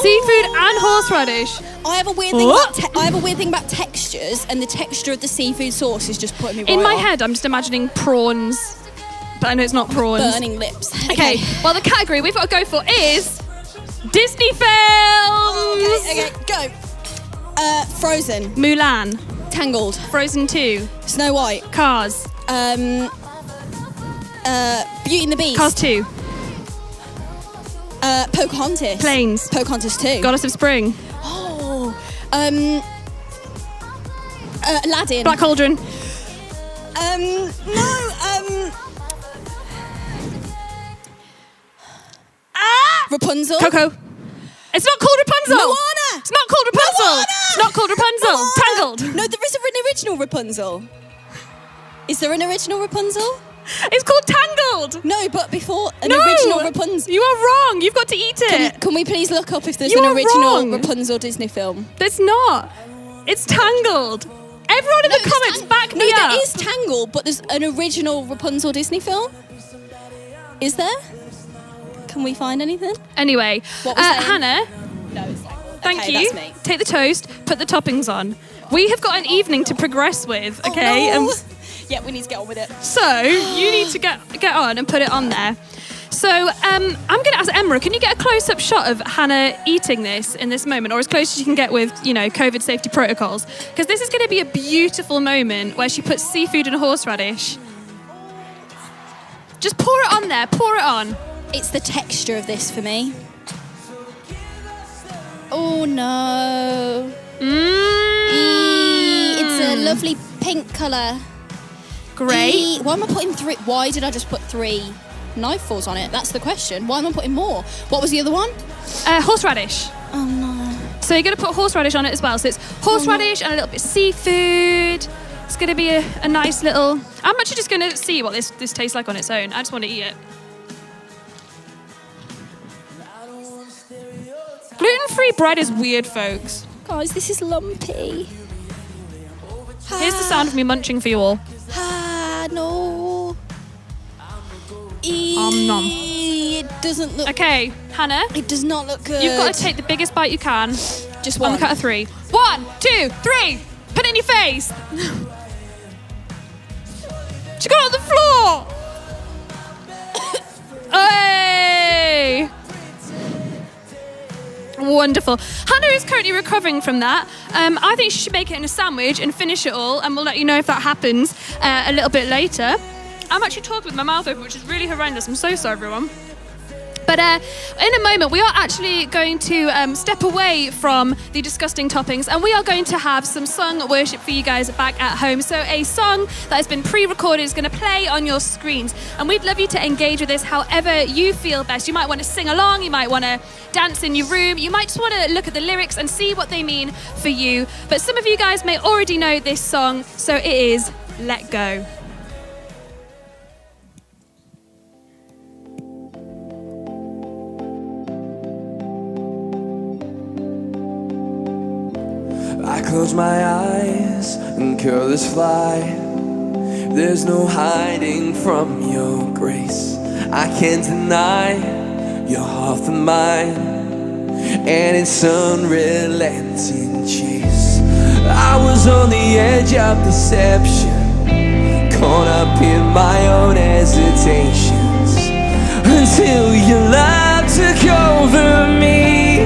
Speaker 5: Seafood and horseradish.
Speaker 4: I have a weird thing. I have a weird thing about textures, and the texture of the seafood sauce is just putting me right
Speaker 5: In my
Speaker 4: off.
Speaker 5: head, I'm just imagining prawns, but I know it's not prawns.
Speaker 4: Burning lips.
Speaker 5: Okay, well, the category we've got to go for is Disney films.
Speaker 4: Okay, go. Frozen.
Speaker 5: Mulan.
Speaker 4: Tangled.
Speaker 5: Frozen 2.
Speaker 4: Snow White.
Speaker 5: Cars.
Speaker 4: Beauty and the Beast.
Speaker 5: Cars 2.
Speaker 4: Pocahontas.
Speaker 5: Planes.
Speaker 4: Pocahontas 2.
Speaker 5: Goddess of Spring.
Speaker 4: Oh. Aladdin.
Speaker 5: Black Cauldron.
Speaker 4: Rapunzel.
Speaker 5: Coco. It's not called Rapunzel.
Speaker 4: Moana.
Speaker 5: It's not called Rapunzel.
Speaker 4: Moana.
Speaker 5: It's not called Rapunzel.
Speaker 4: Moana.
Speaker 5: Tangled.
Speaker 4: No, there is an original Rapunzel. Is there an original Rapunzel?
Speaker 5: It's called Tangled.
Speaker 4: No, but before an
Speaker 5: No.
Speaker 4: original Rapunzel.
Speaker 5: You are wrong. You've got to eat it.
Speaker 4: Can we please look up if there's
Speaker 5: You
Speaker 4: an
Speaker 5: are
Speaker 4: original
Speaker 5: wrong.
Speaker 4: Rapunzel Disney film?
Speaker 5: There's not. It's Tangled. Everyone in the comments, back me up.
Speaker 4: There is Tangled, but there's an original Rapunzel Disney film. Is there? Can we find anything?
Speaker 5: Anyway,
Speaker 4: What was that?
Speaker 5: Hannah,
Speaker 4: No, it's Tangled.
Speaker 5: thank
Speaker 4: Okay,
Speaker 5: you.
Speaker 4: That's me.
Speaker 5: Take the toast, put the toppings on. We have got an evening to progress with, okay?
Speaker 4: Oh, no. Yeah, we need to get on with it.
Speaker 5: So you need to get on and put it on there. So I'm going to ask Emma, can you get a close-up shot of Hannah eating this in this moment, or as close as you can get with, COVID safety protocols? Because this is going to be a beautiful moment where she puts seafood and horseradish. Just pour it on there. Pour it on.
Speaker 4: It's the texture of this for me. Oh no. It's a lovely pink colour.
Speaker 5: Great.
Speaker 4: Why am I putting 3? Why did I just put 3 knifefuls on it? That's the question. Why am I putting more? What was the other one?
Speaker 5: Horseradish.
Speaker 4: Oh no.
Speaker 5: So you're going to put horseradish on it as well. So it's horseradish and a little bit of seafood. It's going to be a nice little... I'm actually just going to see what this tastes like on its own. I just want to eat it. Gluten-free bread is weird, folks.
Speaker 4: Guys, this is lumpy.
Speaker 5: Here's the sound of me munching for you all.
Speaker 4: Ah, no.
Speaker 5: Nom.
Speaker 4: It doesn't look...
Speaker 5: Okay, Hannah.
Speaker 4: It does not look good.
Speaker 5: You've got to take the biggest bite you can.
Speaker 4: Just
Speaker 5: On
Speaker 4: one.
Speaker 5: the count of 3. 1, 2, 3. Put it in your face. She got it on the floor. Hey. Wonderful. Hannah is currently recovering from that. I think she should make it in a sandwich and finish it all, and we'll let you know if that happens a little bit later. I'm actually talking with my mouth open, which is really horrendous. I'm so sorry, everyone. But in a moment, we are actually going to step away from the disgusting toppings, and we are going to have some sung worship for you guys back at home. So a song that has been pre-recorded is going to play on your screens, and we'd love you to engage with this however you feel best. You might want to sing along, you might want to dance in your room, you might just want to look at the lyrics and see what they mean for you. But some of you guys may already know this song, so it is Let Go.
Speaker 3: I close my eyes and curlers fly. There's no hiding from your grace. I can't deny you're half of mine, and it's unrelenting chase. I was on the edge of deception, caught up in my own hesitations, until your love took over me.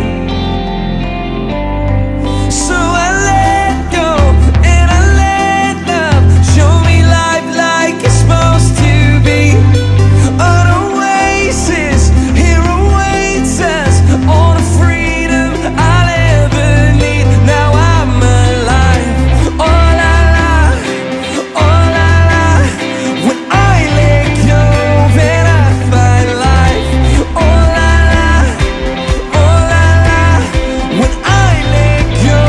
Speaker 3: So I let go and I let love show me life like it's supposed to be. An oasis here awaits us, all the freedom I'll ever need. Now I'm alive. Oh la la, oh la la. When I let go, then I find life. Oh la la, oh la la. When I let go,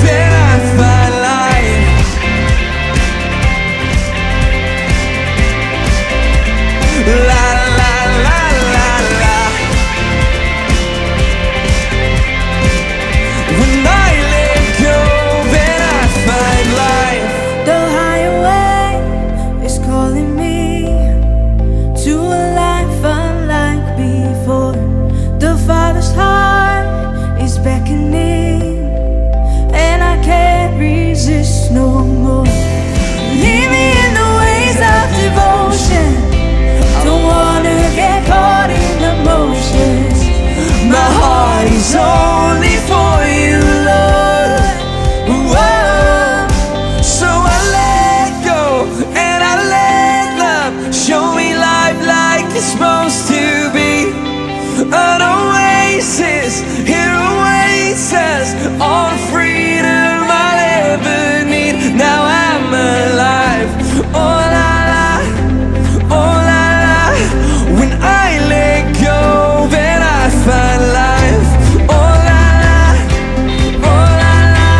Speaker 3: then I find life. La la la la la. When I let go, then I find life.
Speaker 1: The higher way is calling me to a life unlike before. The Father's heart is beckoning, and I can't resist no more. Lead me in the ways of devotion. Don't wanna get caught in emotions.
Speaker 3: My heart is only for you, Lord. Whoa. So I let go and I let love show me life like it's supposed to be. An oasis here awaits us, all the freedom I'll ever need. Now I'm alive. Oh la la, oh la la. When I let go, then I find life. Oh la la, oh la la.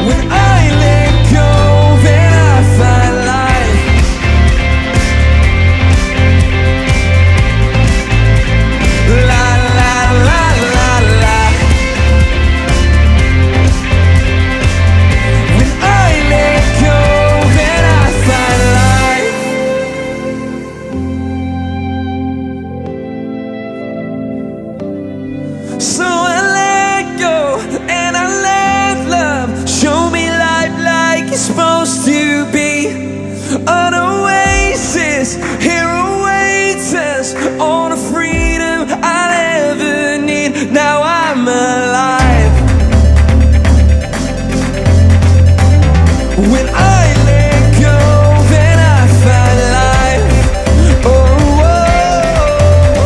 Speaker 3: When I let go, then I find life. La la la la la. When I let go, then I find life. So I let go and I let love show me life like it's supposed to be. An oasis here awaits us, all the freedom I'll ever need. Now I'm alive. When I let go, then I find life. Oh, whoa.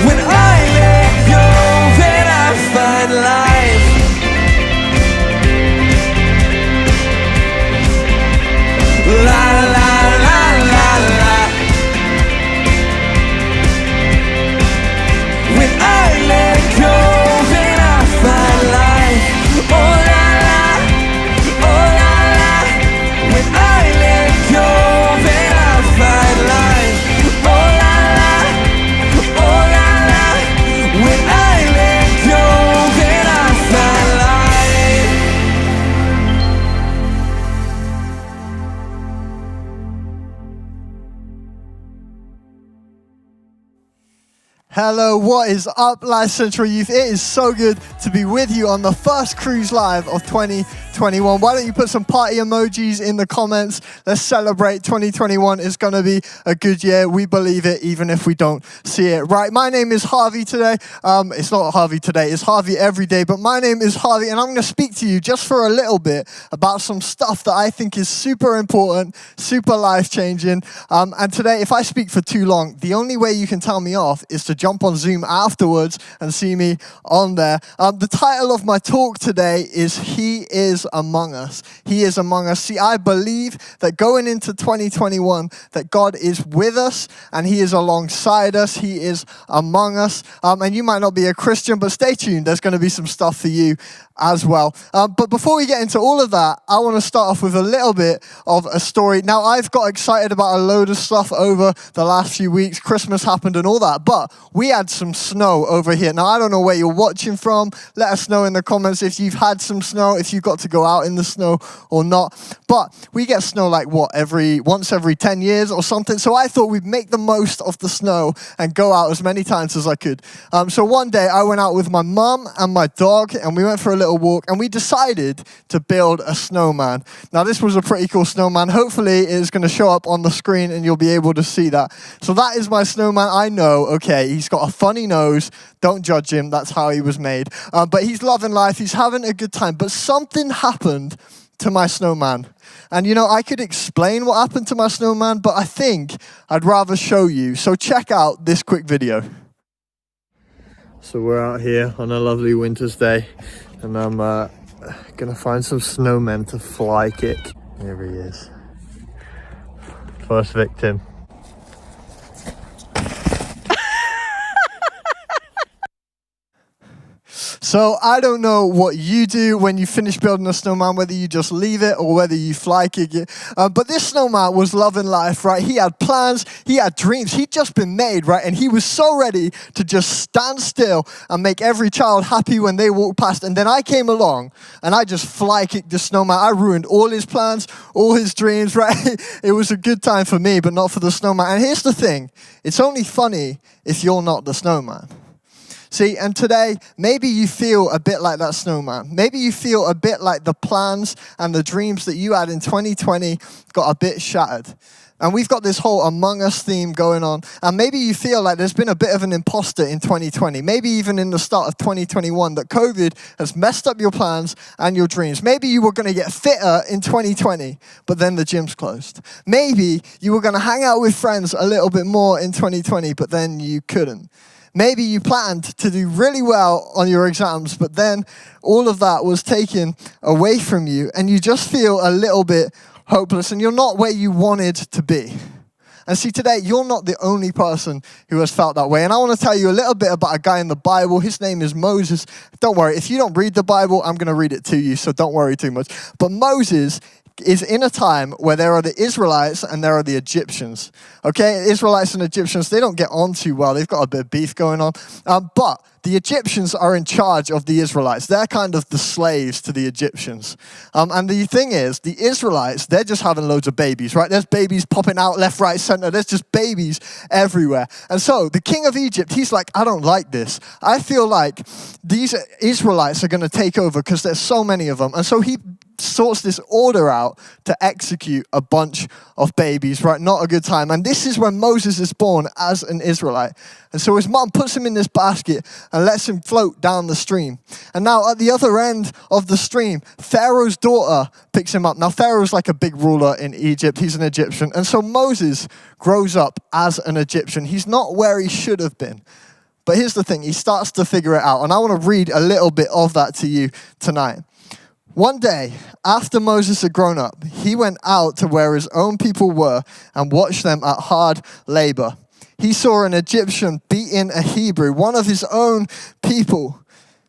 Speaker 3: When I let go, then I find life. La la la la la. When I let go, then I find life. Oh la la, oh la la. When I let go, then I find life. Oh la la, oh la la. When I let go, then I find life.
Speaker 12: Hello, what is up, Lifecentral Youth? It is so good to be with you on the first cruise live of 2021. Why don't you put some party emojis in the comments? Let's celebrate 2021. It's going to be a good year. We believe it, even if we don't see it. Right, my name is Harvey today. It's not Harvey today, it's Harvey every day, but my name is Harvey, and I'm going to speak to you just for a little bit about some stuff that I think is super important, super life-changing. And today, if I speak for too long, the only way you can tell me off is to jump on Zoom afterwards and see me on there. The title of my talk today is He is Among Us. He is among us. See, I believe that going into 2021, that God is with us and He is alongside us. He is among us. And you might not be a Christian, but stay tuned. There's going to be some stuff for you as well. But before we get into all of that, I want to start off with a little bit of a story. Now, I've got excited about a load of stuff over the last few weeks. Christmas happened and all that, but we had some snow over here. Now, I don't know where you're watching from. Let us know in the comments if you've had some snow, if you've got to go out in the snow or not. But we get snow like once every 10 years or something. So I thought we'd make the most of the snow and go out as many times as I could. So one day I went out with my mum and my dog and we went for a little walk and we decided to build a snowman. Now this was a pretty cool snowman. Hopefully it's going to show up on the screen and you'll be able to see that. So that is my snowman. I know, okay, he's got a funny nose. Don't judge him. That's how he was made. But he's loving life. He's having a good time. But something happened to my snowman. And you know, I could explain what happened to my snowman, but I think I'd rather show you. So check out this quick video. So we're out here on a lovely winter's day and I'm gonna find some snowmen to fly kick. Here he is. First victim. So I don't know what you do when you finish building a snowman, whether you just leave it or whether you fly kick it. But this snowman was loving life, right? He had plans, he had dreams. He'd just been made, right? And he was so ready to just stand still and make every child happy when they walked past. And then I came along and I just fly kicked the snowman. I ruined all his plans, all his dreams, right? It was a good time for me, but not for the snowman. And here's the thing. It's only funny if you're not the snowman. See, and today, maybe you feel a bit like that snowman. Maybe you feel a bit like the plans and the dreams that you had in 2020 got a bit shattered. And we've got this whole Among Us theme going on. And maybe you feel like there's been a bit of an imposter in 2020, maybe even in the start of 2021, that COVID has messed up your plans and your dreams. Maybe you were going to get fitter in 2020, but then the gym's closed. Maybe you were going to hang out with friends a little bit more in 2020, but then you couldn't. Maybe you planned to do really well on your exams, but then all of that was taken away from you and you just feel a little bit hopeless and you're not where you wanted to be. And see, today, you're not the only person who has felt that way. And I want to tell you a little bit about a guy in the Bible. His name is Moses. Don't worry, if you don't read the Bible, I'm going to read it to you, so don't worry too much. But Moses is in a time where there are the Israelites and there are the Egyptians. Okay, Israelites and Egyptians, they don't get on too well. They've got a bit of beef going on. But the Egyptians are in charge of the Israelites. They're kind of the slaves to the Egyptians. And the thing is, the Israelites, they're just having loads of babies, right? There's babies popping out left, right, center. There's just babies everywhere. And so the king of Egypt, he's like, I don't like this. I feel like these Israelites are going to take over because there's so many of them. And so he sorts this order out to execute a bunch of babies, right? Not a good time. And this is when Moses is born as an Israelite. And so his mom puts him in this basket and lets him float down the stream. And now at the other end of the stream, Pharaoh's daughter picks him up. Now Pharaoh's like a big ruler in Egypt. He's an Egyptian. And so Moses grows up as an Egyptian. He's not where he should have been. But here's the thing, he starts to figure it out. And I want to read a little bit of that to you tonight. One day, after Moses had grown up, he went out to where his own people were and watched them at hard labor. He saw an Egyptian beating a Hebrew, one of his own people,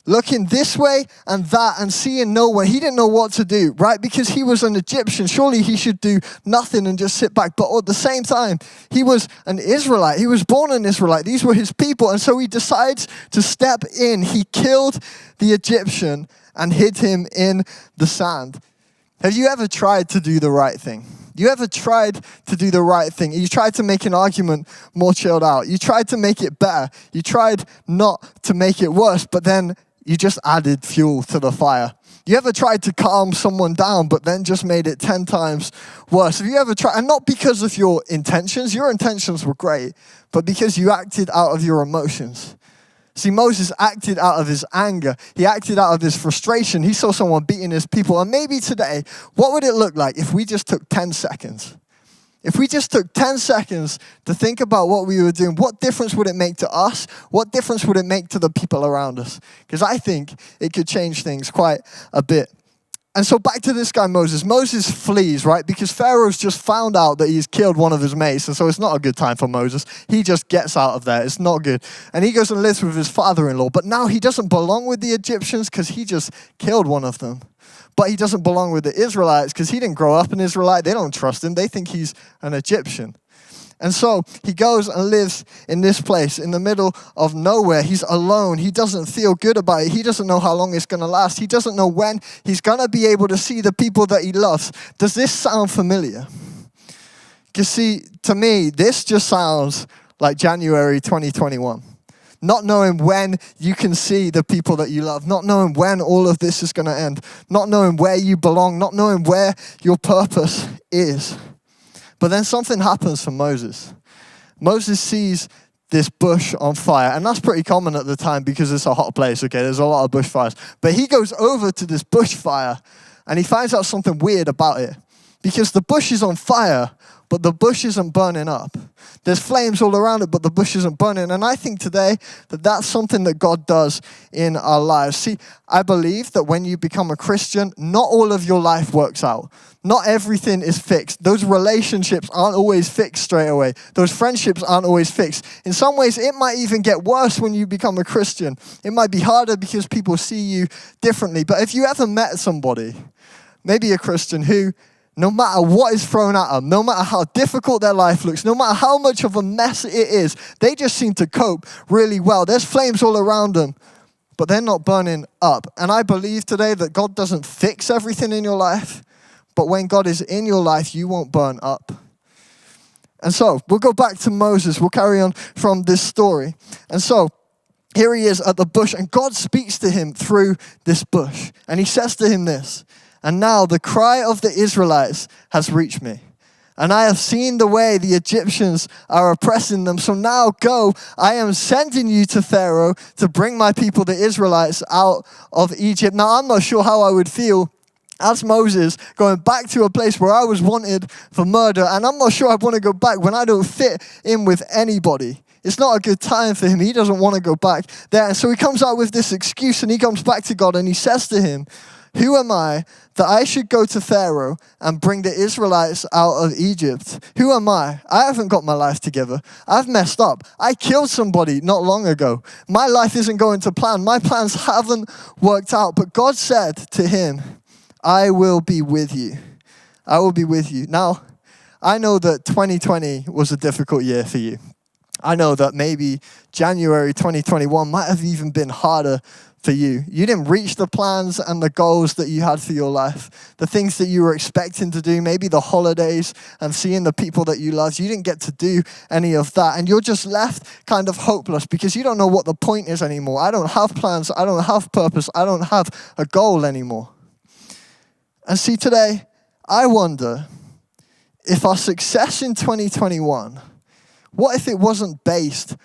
Speaker 12: looking this way and that and seeing no one. He didn't know what to do, right? Because he was an Egyptian. Surely he should do nothing and just sit back. But at the same time, he was an Israelite. He was born an Israelite. These were his people. And so he decides to step in. He killed the Egyptian and hid him in the sand. Have you ever tried to do the right thing? You ever tried to do the right thing? You tried to make an argument more chilled out. You tried to make it better. You tried not to make it worse, but then you just added fuel to the fire. You ever tried to calm someone down, but then just made it 10 times worse? Have you ever tried, and not because of your intentions were great, but because you acted out of your emotions. See, Moses acted out of his anger. He acted out of his frustration. He saw someone beating his people. And maybe today, what would it look like if we just took 10 seconds? If we just took 10 seconds to think about what we were doing, what difference would it make to us? What difference would it make to the people around us? Because I think it could change things quite a bit. And so back to this guy, Moses. Moses flees, right? Because Pharaoh's just found out that he's killed one of his mates. And so it's not a good time for Moses. He just gets out of there. It's not good. And he goes and lives with his father-in-law. But now he doesn't belong with the Egyptians because he just killed one of them. But he doesn't belong with the Israelites because he didn't grow up an Israelite. They don't trust him. They think he's an Egyptian. And so he goes and lives in this place in the middle of nowhere. He's alone. He doesn't feel good about it. He doesn't know how long it's going to last. He doesn't know when he's going to be able to see the people that he loves. Does this sound familiar? You see, to me, this just sounds like January 2021. Not knowing when you can see the people that you love, not knowing when all of this is going to end, not knowing where you belong, not knowing where your purpose is. But then something happens for Moses. Moses sees this bush on fire, and that's pretty common at the time because it's a hot place, okay? There's a lot of bushfires. But he goes over to this bushfire, and he finds out something weird about it. Because the bush is on fire, but the bush isn't burning up. There's flames all around it, but the bush isn't burning. And I think today that that's something that God does in our lives. See, I believe that when you become a Christian, not all of your life works out. Not everything is fixed. Those relationships aren't always fixed straight away. Those friendships aren't always fixed. In some ways, it might even get worse when you become a Christian. It might be harder because people see you differently. But if you ever met somebody, maybe a Christian who, no matter what is thrown at them, no matter how difficult their life looks, no matter how much of a mess it is, they just seem to cope really well. There's flames all around them, but they're not burning up. And I believe today that God doesn't fix everything in your life, but when God is in your life, you won't burn up. And so we'll go back to Moses. We'll carry on from this story. And so here he is at the bush, and God speaks to him through this bush. And he says to him this, "And now the cry of the Israelites has reached me. And I have seen the way the Egyptians are oppressing them. So now go, I am sending you to Pharaoh to bring my people, the Israelites, out of Egypt." Now, I'm not sure how I would feel as Moses going back to a place where I was wanted for murder. And I'm not sure I want to go back when I don't fit in with anybody. It's not a good time for him. He doesn't want to go back there. And so he comes out with this excuse, and he comes back to God and he says to him, "Who am I that I should go to Pharaoh and bring the Israelites out of Egypt? Who am I? I haven't got my life together. I've messed up. I killed somebody not long ago. My life isn't going to plan. My plans haven't worked out." But God said to him, "I will be with you. I will be with you." Now, I know that 2020 was a difficult year for you. I know that maybe January 2021 might have even been harder for you. You didn't reach the plans and the goals that you had for your life. The things that you were expecting to do, maybe the holidays and seeing the people that you loved, you didn't get to do any of that. And you're just left kind of hopeless because you don't know what the point is anymore. I don't have plans. I don't have purpose. I don't have a goal anymore. And see, today, I wonder if our success in 2021, what if it wasn't based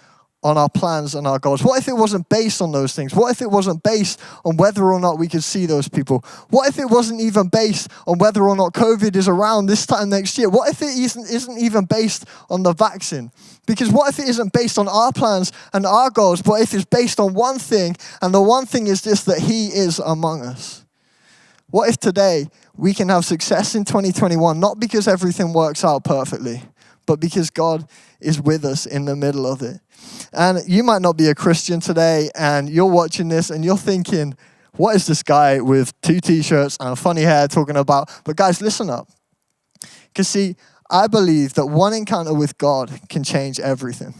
Speaker 12: on our plans and our goals? What if it wasn't based on those things? What if it wasn't based on whether or not we could see those people? What if it wasn't even based on whether or not COVID is around this time next year? What if it isn't even based on the vaccine? Because what if it isn't based on our plans and our goals, but if it's based on one thing, and the one thing is this, that He is among us? What if today we can have success in 2021, not because everything works out perfectly, but because God is with us in the middle of it? And you might not be a Christian today, and you're watching this and you're thinking, what is this guy with 2 t-shirts and funny hair talking about? But guys, listen up. Because see, I believe that one encounter with God can change everything.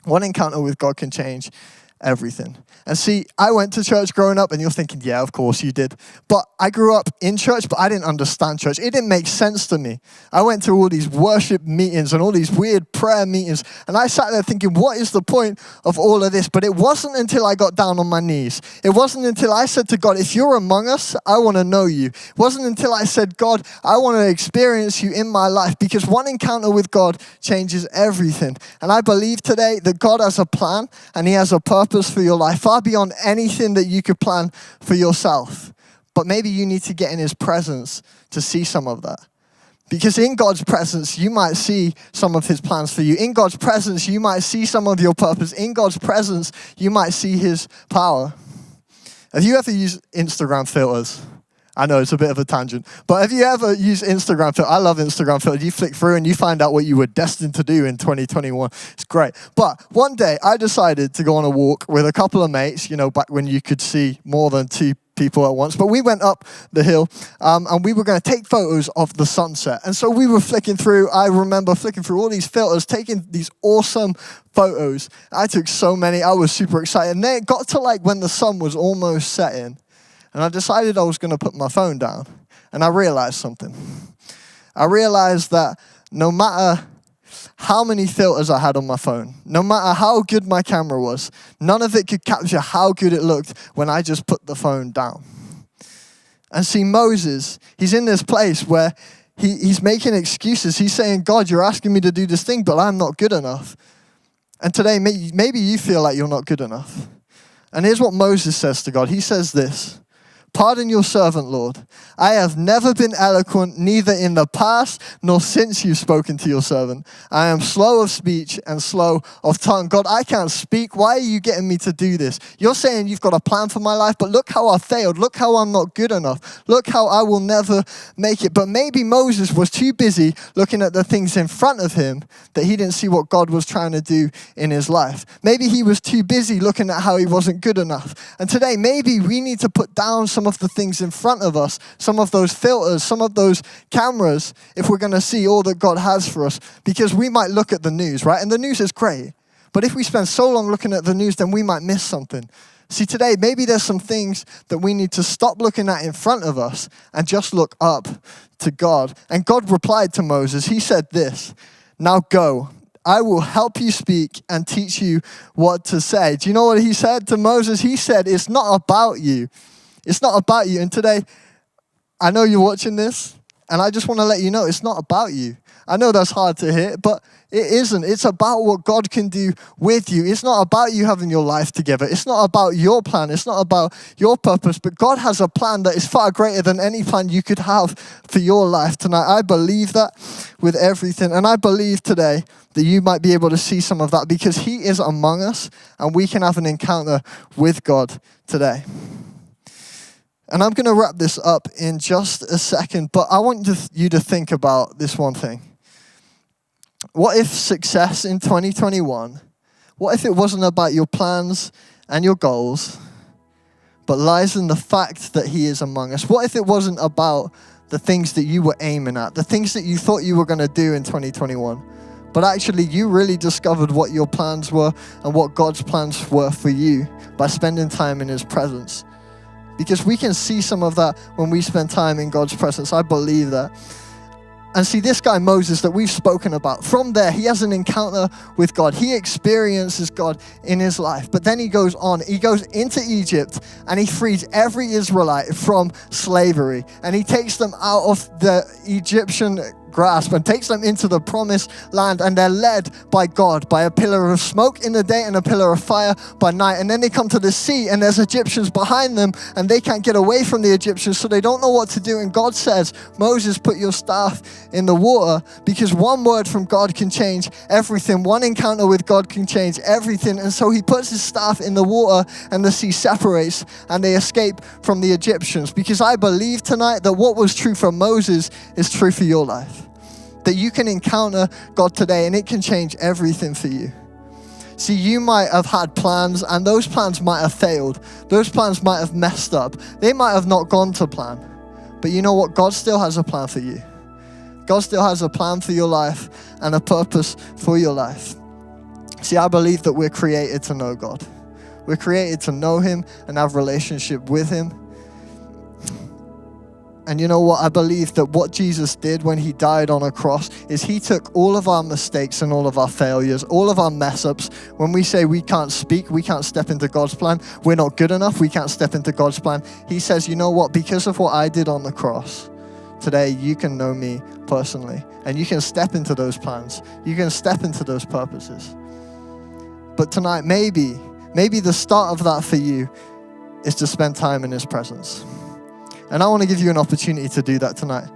Speaker 12: One encounter with God can change everything. And see, I went to church growing up, and you're thinking, yeah, of course you did. But I grew up in church, but I didn't understand church. It didn't make sense to me. I went to all these worship meetings and all these weird prayer meetings, and I sat there thinking, what is the point of all of this? But it wasn't until I got down on my knees. It wasn't until I said to God, if you're among us, I want to know you. It wasn't until I said, God, I want to experience you in my life, because one encounter with God changes everything. And I believe today that God has a plan and He has a purpose for your life, far beyond anything that you could plan for yourself. But maybe you need to get in His presence to see some of that. Because in God's presence, you might see some of His plans for you. In God's presence, you might see some of your purpose. In God's presence, you might see His power. Have you ever used Instagram filters? I know it's a bit of a tangent, but have you ever used Instagram filter? I love Instagram filter. You flick through and you find out what you were destined to do in 2021. It's great. But one day I decided to go on a walk with a couple of mates, you know, back when you could see more than two people at once. But we went up the hill and we were going to take photos of the sunset. And so we were flicking through. I remember flicking through all these filters, taking these awesome photos. I took so many. I was super excited. And then it got to like when the sun was almost setting. And I decided I was going to put my phone down. And I realized something. I realized that no matter how many filters I had on my phone, no matter how good my camera was, none of it could capture how good it looked when I just put the phone down. And see, Moses, he's in this place where he's making excuses. He's saying, God, you're asking me to do this thing, but I'm not good enough. And today, maybe you feel like you're not good enough. And here's what Moses says to God. He says this, "Pardon your servant, Lord. I have never been eloquent, neither in the past nor since you've spoken to your servant. I am slow of speech and slow of tongue." God, I can't speak. Why are you getting me to do this? You're saying you've got a plan for my life, but look how I failed. Look how I'm not good enough. Look how I will never make it. But maybe Moses was too busy looking at the things in front of him that he didn't see what God was trying to do in his life. Maybe he was too busy looking at how he wasn't good enough. And today, maybe we need to put down some of the things in front of us, some of those filters, some of those cameras, if we're going to see all that God has for us. Because we might look at the news, right? And the news is great. But if we spend so long looking at the news, then we might miss something. See, today, maybe there's some things that we need to stop looking at in front of us and just look up to God. And God replied to Moses. He said this, "Now go. I will help you speak and teach you what to say." Do you know what he said to Moses? He said, "It's not about you. It's not about you." And today, I know you're watching this, and I just want to let you know it's not about you. I know that's hard to hear, but it isn't. It's about what God can do with you. It's not about you having your life together. It's not about your plan. It's not about your purpose, but God has a plan that is far greater than any plan you could have for your life tonight. I believe that with everything, and I believe today that you might be able to see some of that because He is among us, and we can have an encounter with God today. And I'm going to wrap this up in just a second, but I want you to think about this one thing. What if success in 2021, what if it wasn't about your plans and your goals, but lies in the fact that He is among us? What if it wasn't about the things that you were aiming at, the things that you thought you were going to do in 2021, but actually you really discovered what your plans were and what God's plans were for you by spending time in His presence? Because we can see some of that when we spend time in God's presence. I believe that. And see, this guy Moses that we've spoken about, from there, he has an encounter with God. He experiences God in his life. But then he goes on. He goes into Egypt and he frees every Israelite from slavery. And he takes them out of the Egyptian grasp and takes them into the promised land, and they're led by God by a pillar of smoke in the day and a pillar of fire by night. And then they come to the sea and there's Egyptians behind them and they can't get away from the Egyptians, so they don't know what to do. And God says, "Moses, put your staff in the water," because one word from God can change everything. One encounter with God can change everything. And so he puts his staff in the water and the sea separates and they escape from the Egyptians. Because I believe tonight that what was true for Moses is true for your life. That you can encounter God today and it can change everything for you. See, you might have had plans and those plans might have failed. Those plans might have messed up. They might have not gone to plan. But you know what? God still has a plan for you. God still has a plan for your life and a purpose for your life. See, I believe that we're created to know God. We're created to know Him and have a relationship with Him. And you know what? I believe that what Jesus did when He died on a cross is He took all of our mistakes and all of our failures, all of our mess ups. When we say we can't speak, we can't step into God's plan, we're not good enough, we can't step into God's plan. He says, you know what? Because of what I did on the cross, today you can know me personally and you can step into those plans. You can step into those purposes. But tonight, maybe the start of that for you is to spend time in His presence. And I want to give you an opportunity to do that tonight.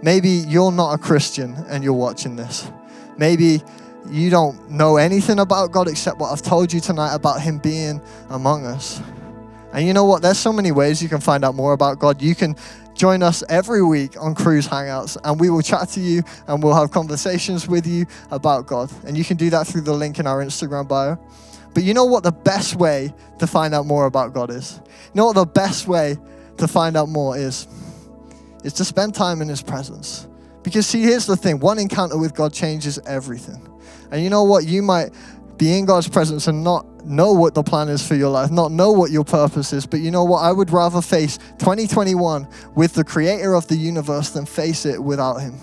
Speaker 12: Maybe you're not a Christian and you're watching this. Maybe you don't know anything about God except what I've told you tonight about Him being among us. And you know what? There's so many ways you can find out more about God. You can join us every week on Cruise Hangouts, and we will chat to you and we'll have conversations with you about God. And you can do that through the link in our Instagram bio. But you know what the best way to find out more about God is? You know what the best way to find out more is? It's to spend time in his presence. Because see, here's the thing. One encounter with God changes everything. And you know what? You might be in God's presence and not know what the plan is for your life, not know what your purpose is. But you know what? I would rather face 2021 with the creator of the universe than face it without him.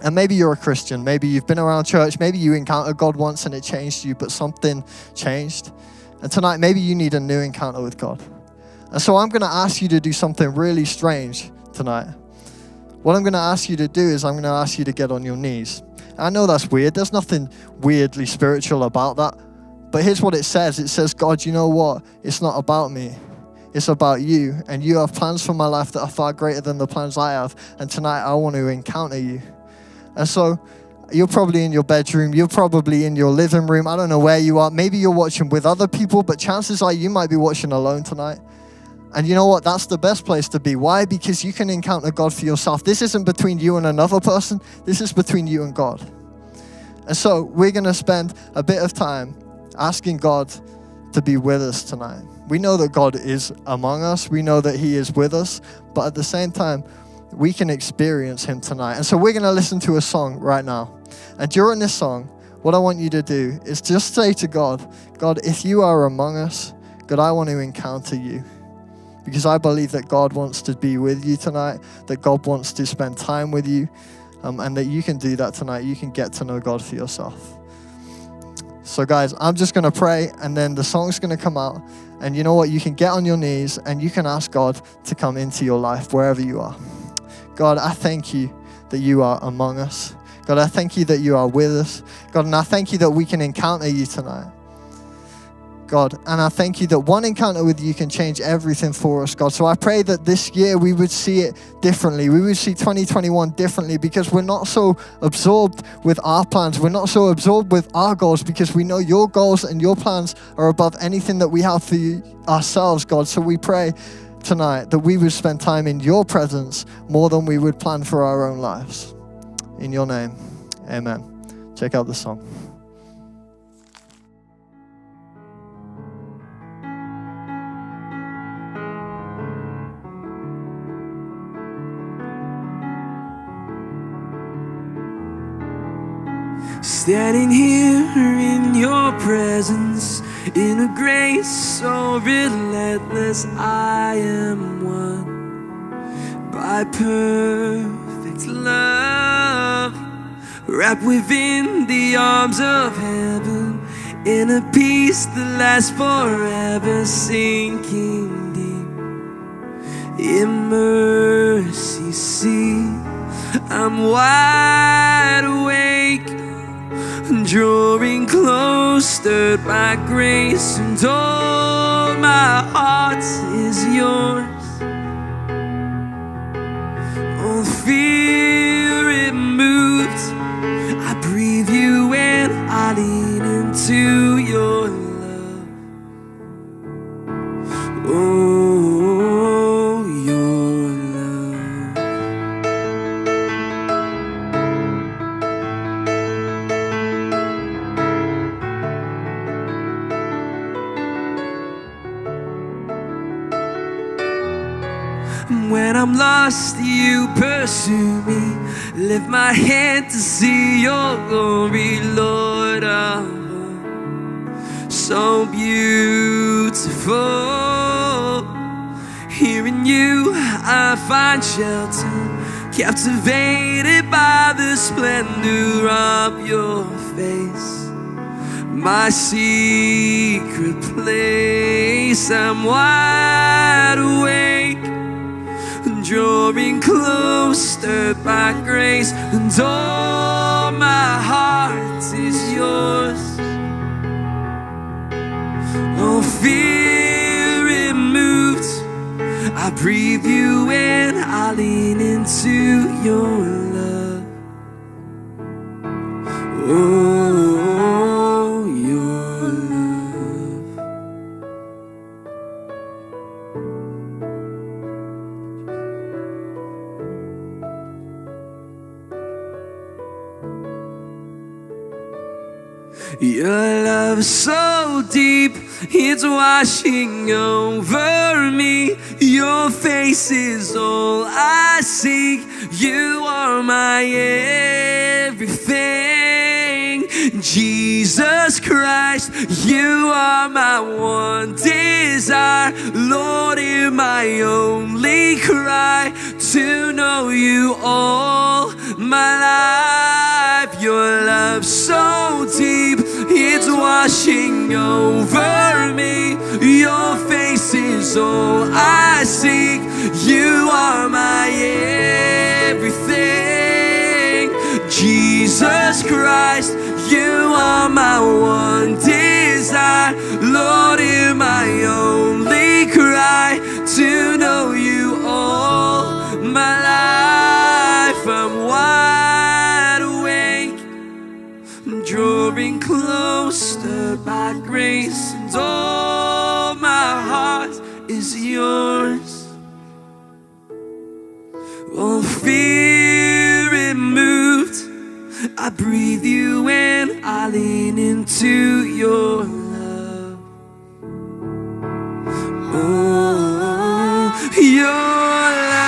Speaker 12: And maybe you're a Christian. Maybe you've been around church. Maybe you encountered God once and it changed you, but something changed. And tonight, maybe you need a new encounter with God. And so I'm going to ask you to do something really strange tonight. What I'm going to ask you to do is I'm going to ask you to get on your knees. I know that's weird. There's nothing weirdly spiritual about that. But here's what it says. It says, God, you know what? It's not about me. It's about you. And you have plans for my life that are far greater than the plans I have. And tonight I want to encounter you. And so you're probably in your bedroom. You're probably in your living room. I don't know where you are. Maybe you're watching with other people, but chances are you might be watching alone tonight. And you know what? That's the best place to be. Why? Because you can encounter God for yourself. This isn't between you and another person. This is between you and God. And so we're going to spend a bit of time asking God to be with us tonight. We know that God is among us. We know that he is with us. But at the same time, we can experience him tonight. And so we're going to listen to a song right now. And during this song, what I want you to do is just say to God, God, if you are among us, God, I want to encounter you. Because I believe that God wants to be with you tonight, that God wants to spend time with you, and that you can do that tonight. You can get to know God for yourself. So guys, I'm just going to pray, and then the song's going to come out. And you know what? You can get on your knees, and you can ask God to come into your life wherever you are. God, I thank you that you are among us. God, I thank you that you are with us. God, and I thank you that we can encounter you tonight. God, and I thank you that one encounter with you can change everything for us, God. So I pray that this year we would see it differently. We would see 2021 differently because we're not so absorbed with our plans. We're not so absorbed with our goals because we know your goals and your plans are above anything that we have for ourselves, God. So we pray tonight that we would spend time in your presence more than we would plan for our own lives. In your name, amen. Check out the song.
Speaker 3: Standing here in your presence, in a grace so relentless, I am won by perfect love, wrapped within the arms of heaven, in a peace that lasts forever, sinking deep in mercy. See, I'm wide awake, drawing close, stirred by grace, and all my heart is yours. All fear removed, I breathe you in, I lean into your love. Oh, your love. When I'm lost, you pursue me. Lift my hand to see your glory, Lord. Oh, so beautiful. Here in you I find shelter, captivated by the splendor of your face. My secret place, I'm wide awake, drawing close, stirred by grace, and all my heart is yours. Oh, fear removed, I breathe you in, I lean into your love. Oh, your love. Your love so deep, it's washing over me. Your face is all I seek. You are my everything. Jesus Christ, you are my one desire. Lord, hear my only cry, to know you all my life. Your love so deep, it's washing over me. Your face is all I seek. You are my everything. Jesus Christ, you are my one desire. Lord, hear my only cry, to know you all my life. I'm wide awake, drawing closer by grace, and all my heart is yours. All fear removed, I breathe you in, I lean into your love. Oh, your love.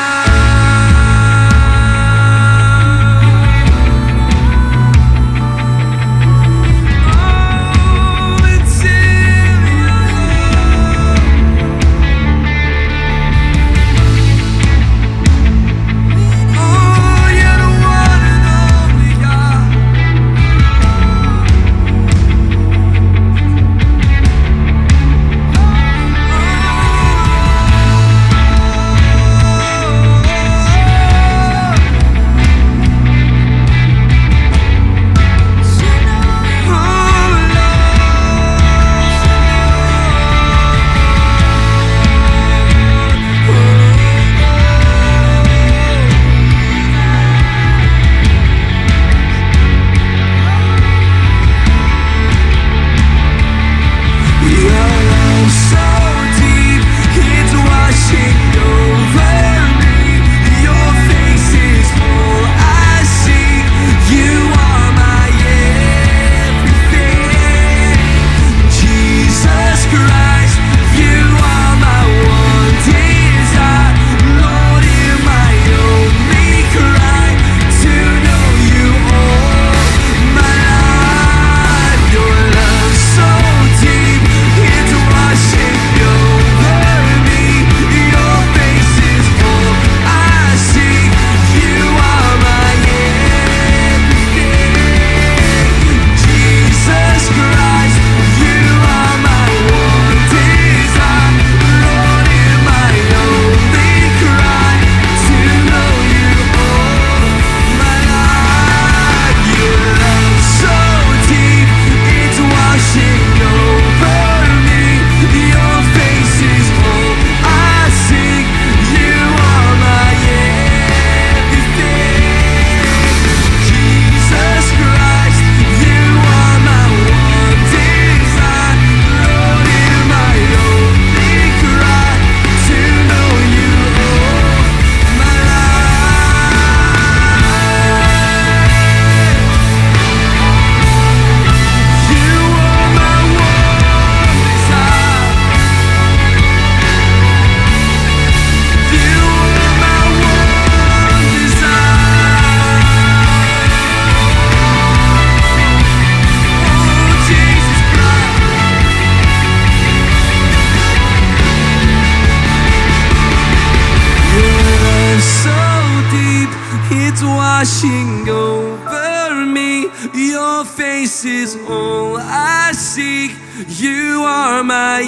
Speaker 3: Washing over me, your face is all I seek. You are my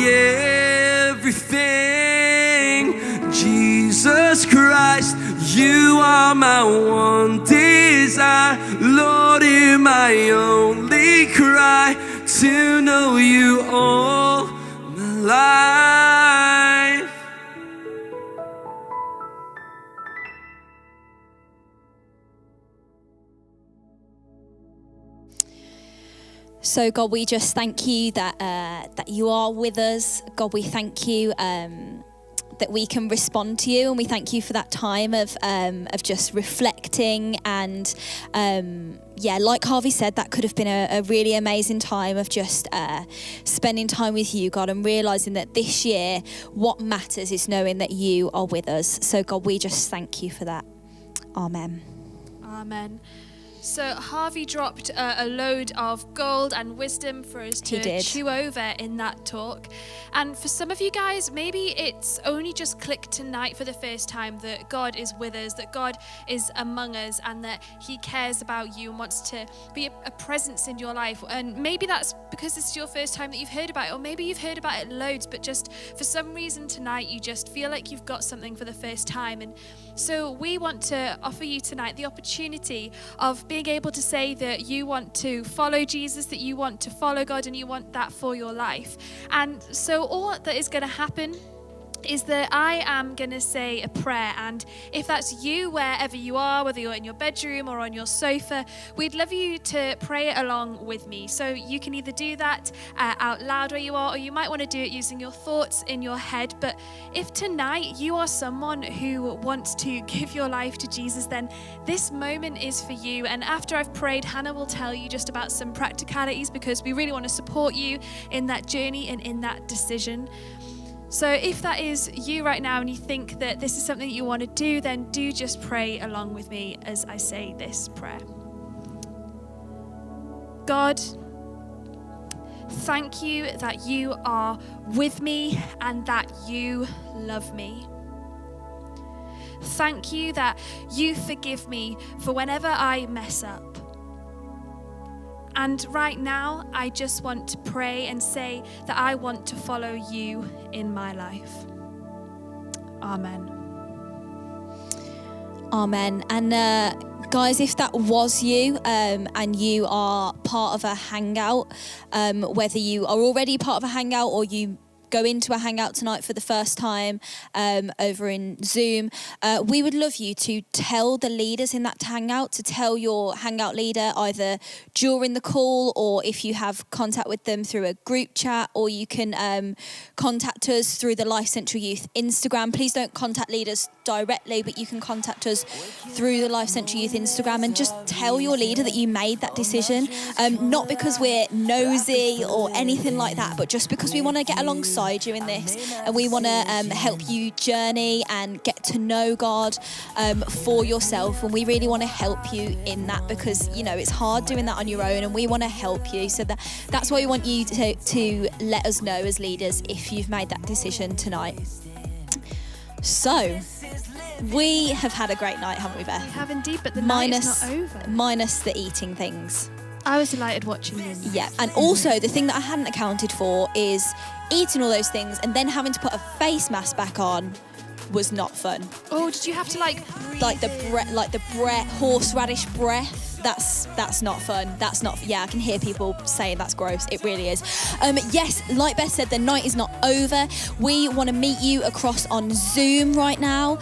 Speaker 3: everything. Jesus Christ, you are my one desire. Lord, hear my only cry, to know you all my life.
Speaker 4: So God, we just thank you that that you are with us. God, we thank you that we can respond to you, and we thank you for that time of just reflecting and like Harvey said, that could have been a really amazing time of just spending time with you, God, and realising that this year what matters is knowing that you are with us. So God, we just thank you for that. Amen.
Speaker 5: Amen. So Harvey dropped a load of gold and wisdom for us to chew over in that talk. And for some of you guys, maybe it's only just clicked tonight for the first time that God is with us, that God is among us, and that he cares about you and wants to be a presence in your life. And maybe that's because this is your first time that you've heard about it, or maybe you've heard about it loads, but just for some reason tonight you just feel like you've got something for the first time. And so we want to offer you tonight the opportunity of being able to say that you want to follow Jesus, that you want to follow God, and you want that for your life. And so all that is going to happen is that I am going to say a prayer, and if that's you, wherever you are, whether you're in your bedroom or on your sofa, we'd love you to pray it along with me. So you can either do that out loud where you are, or you might want to do it using your thoughts in your head. But if tonight you are someone who wants to give your life to Jesus, then this moment is for you. And after I've prayed, Hannah will tell you just about some practicalities, because we really want to support you in that journey and in that decision. So if that is you right now and you think that this is something that you want to do, then do just pray along with me as I say this prayer. God, thank you that you are with me and that you love me. Thank you that you forgive me for whenever I mess up. And right now, I just want to pray and say that I want to follow you in my life. Amen.
Speaker 4: Amen. And guys, if that was you and you are part of a hangout, whether you are already part of a hangout or you go into a hangout tonight for the first time over in Zoom, we would love you to tell the leaders in that hangout, to tell your hangout leader either during the call, or if you have contact with them through a group chat, or you can contact us through the Lifecentral Youth Instagram. Please don't contact leaders directly, but you can contact us through the Lifecentral Youth Instagram, and just tell your leader that you made that decision, not because we're nosy or anything like that, but just because we want to get alongside you in this, and we want to help you journey and get to know God for yourself, and we really want to help you in that, because you know it's hard doing that on your own, and we want to help you. So that's why we want you to let us know as leaders if you've made that decision tonight. So we have had a great night, haven't we, Beth?
Speaker 5: We have indeed, but the night is not over.
Speaker 4: Minus the eating things.
Speaker 5: I was delighted watching you.
Speaker 4: Yeah, and also the thing that I hadn't accounted for is eating all those things and then having to put a face mask back on was not fun.
Speaker 5: Oh, did you have to like
Speaker 4: the horseradish breath? That's not fun. That's not. Yeah, I can hear people saying that's gross. It really is. Yes, like Beth said, the night is not over. We want to meet you across on Zoom right now.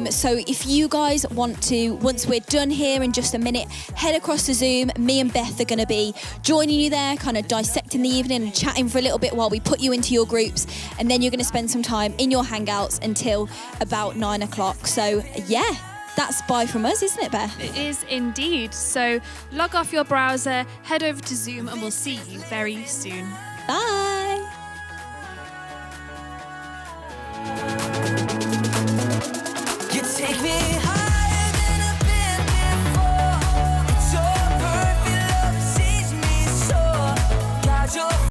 Speaker 4: So if you guys want to, once we're done here in just a minute, head across to Zoom. Me and Beth are going to be joining you there, kind of dissecting the evening and chatting for a little bit while we put you into your groups, and then you're going to spend some time in your hangouts until about 9 o'clock. So yeah. That's bye from us, isn't it, Beth?
Speaker 5: It is indeed. So log off your browser, head over to Zoom, and we'll see you very soon.
Speaker 4: Bye.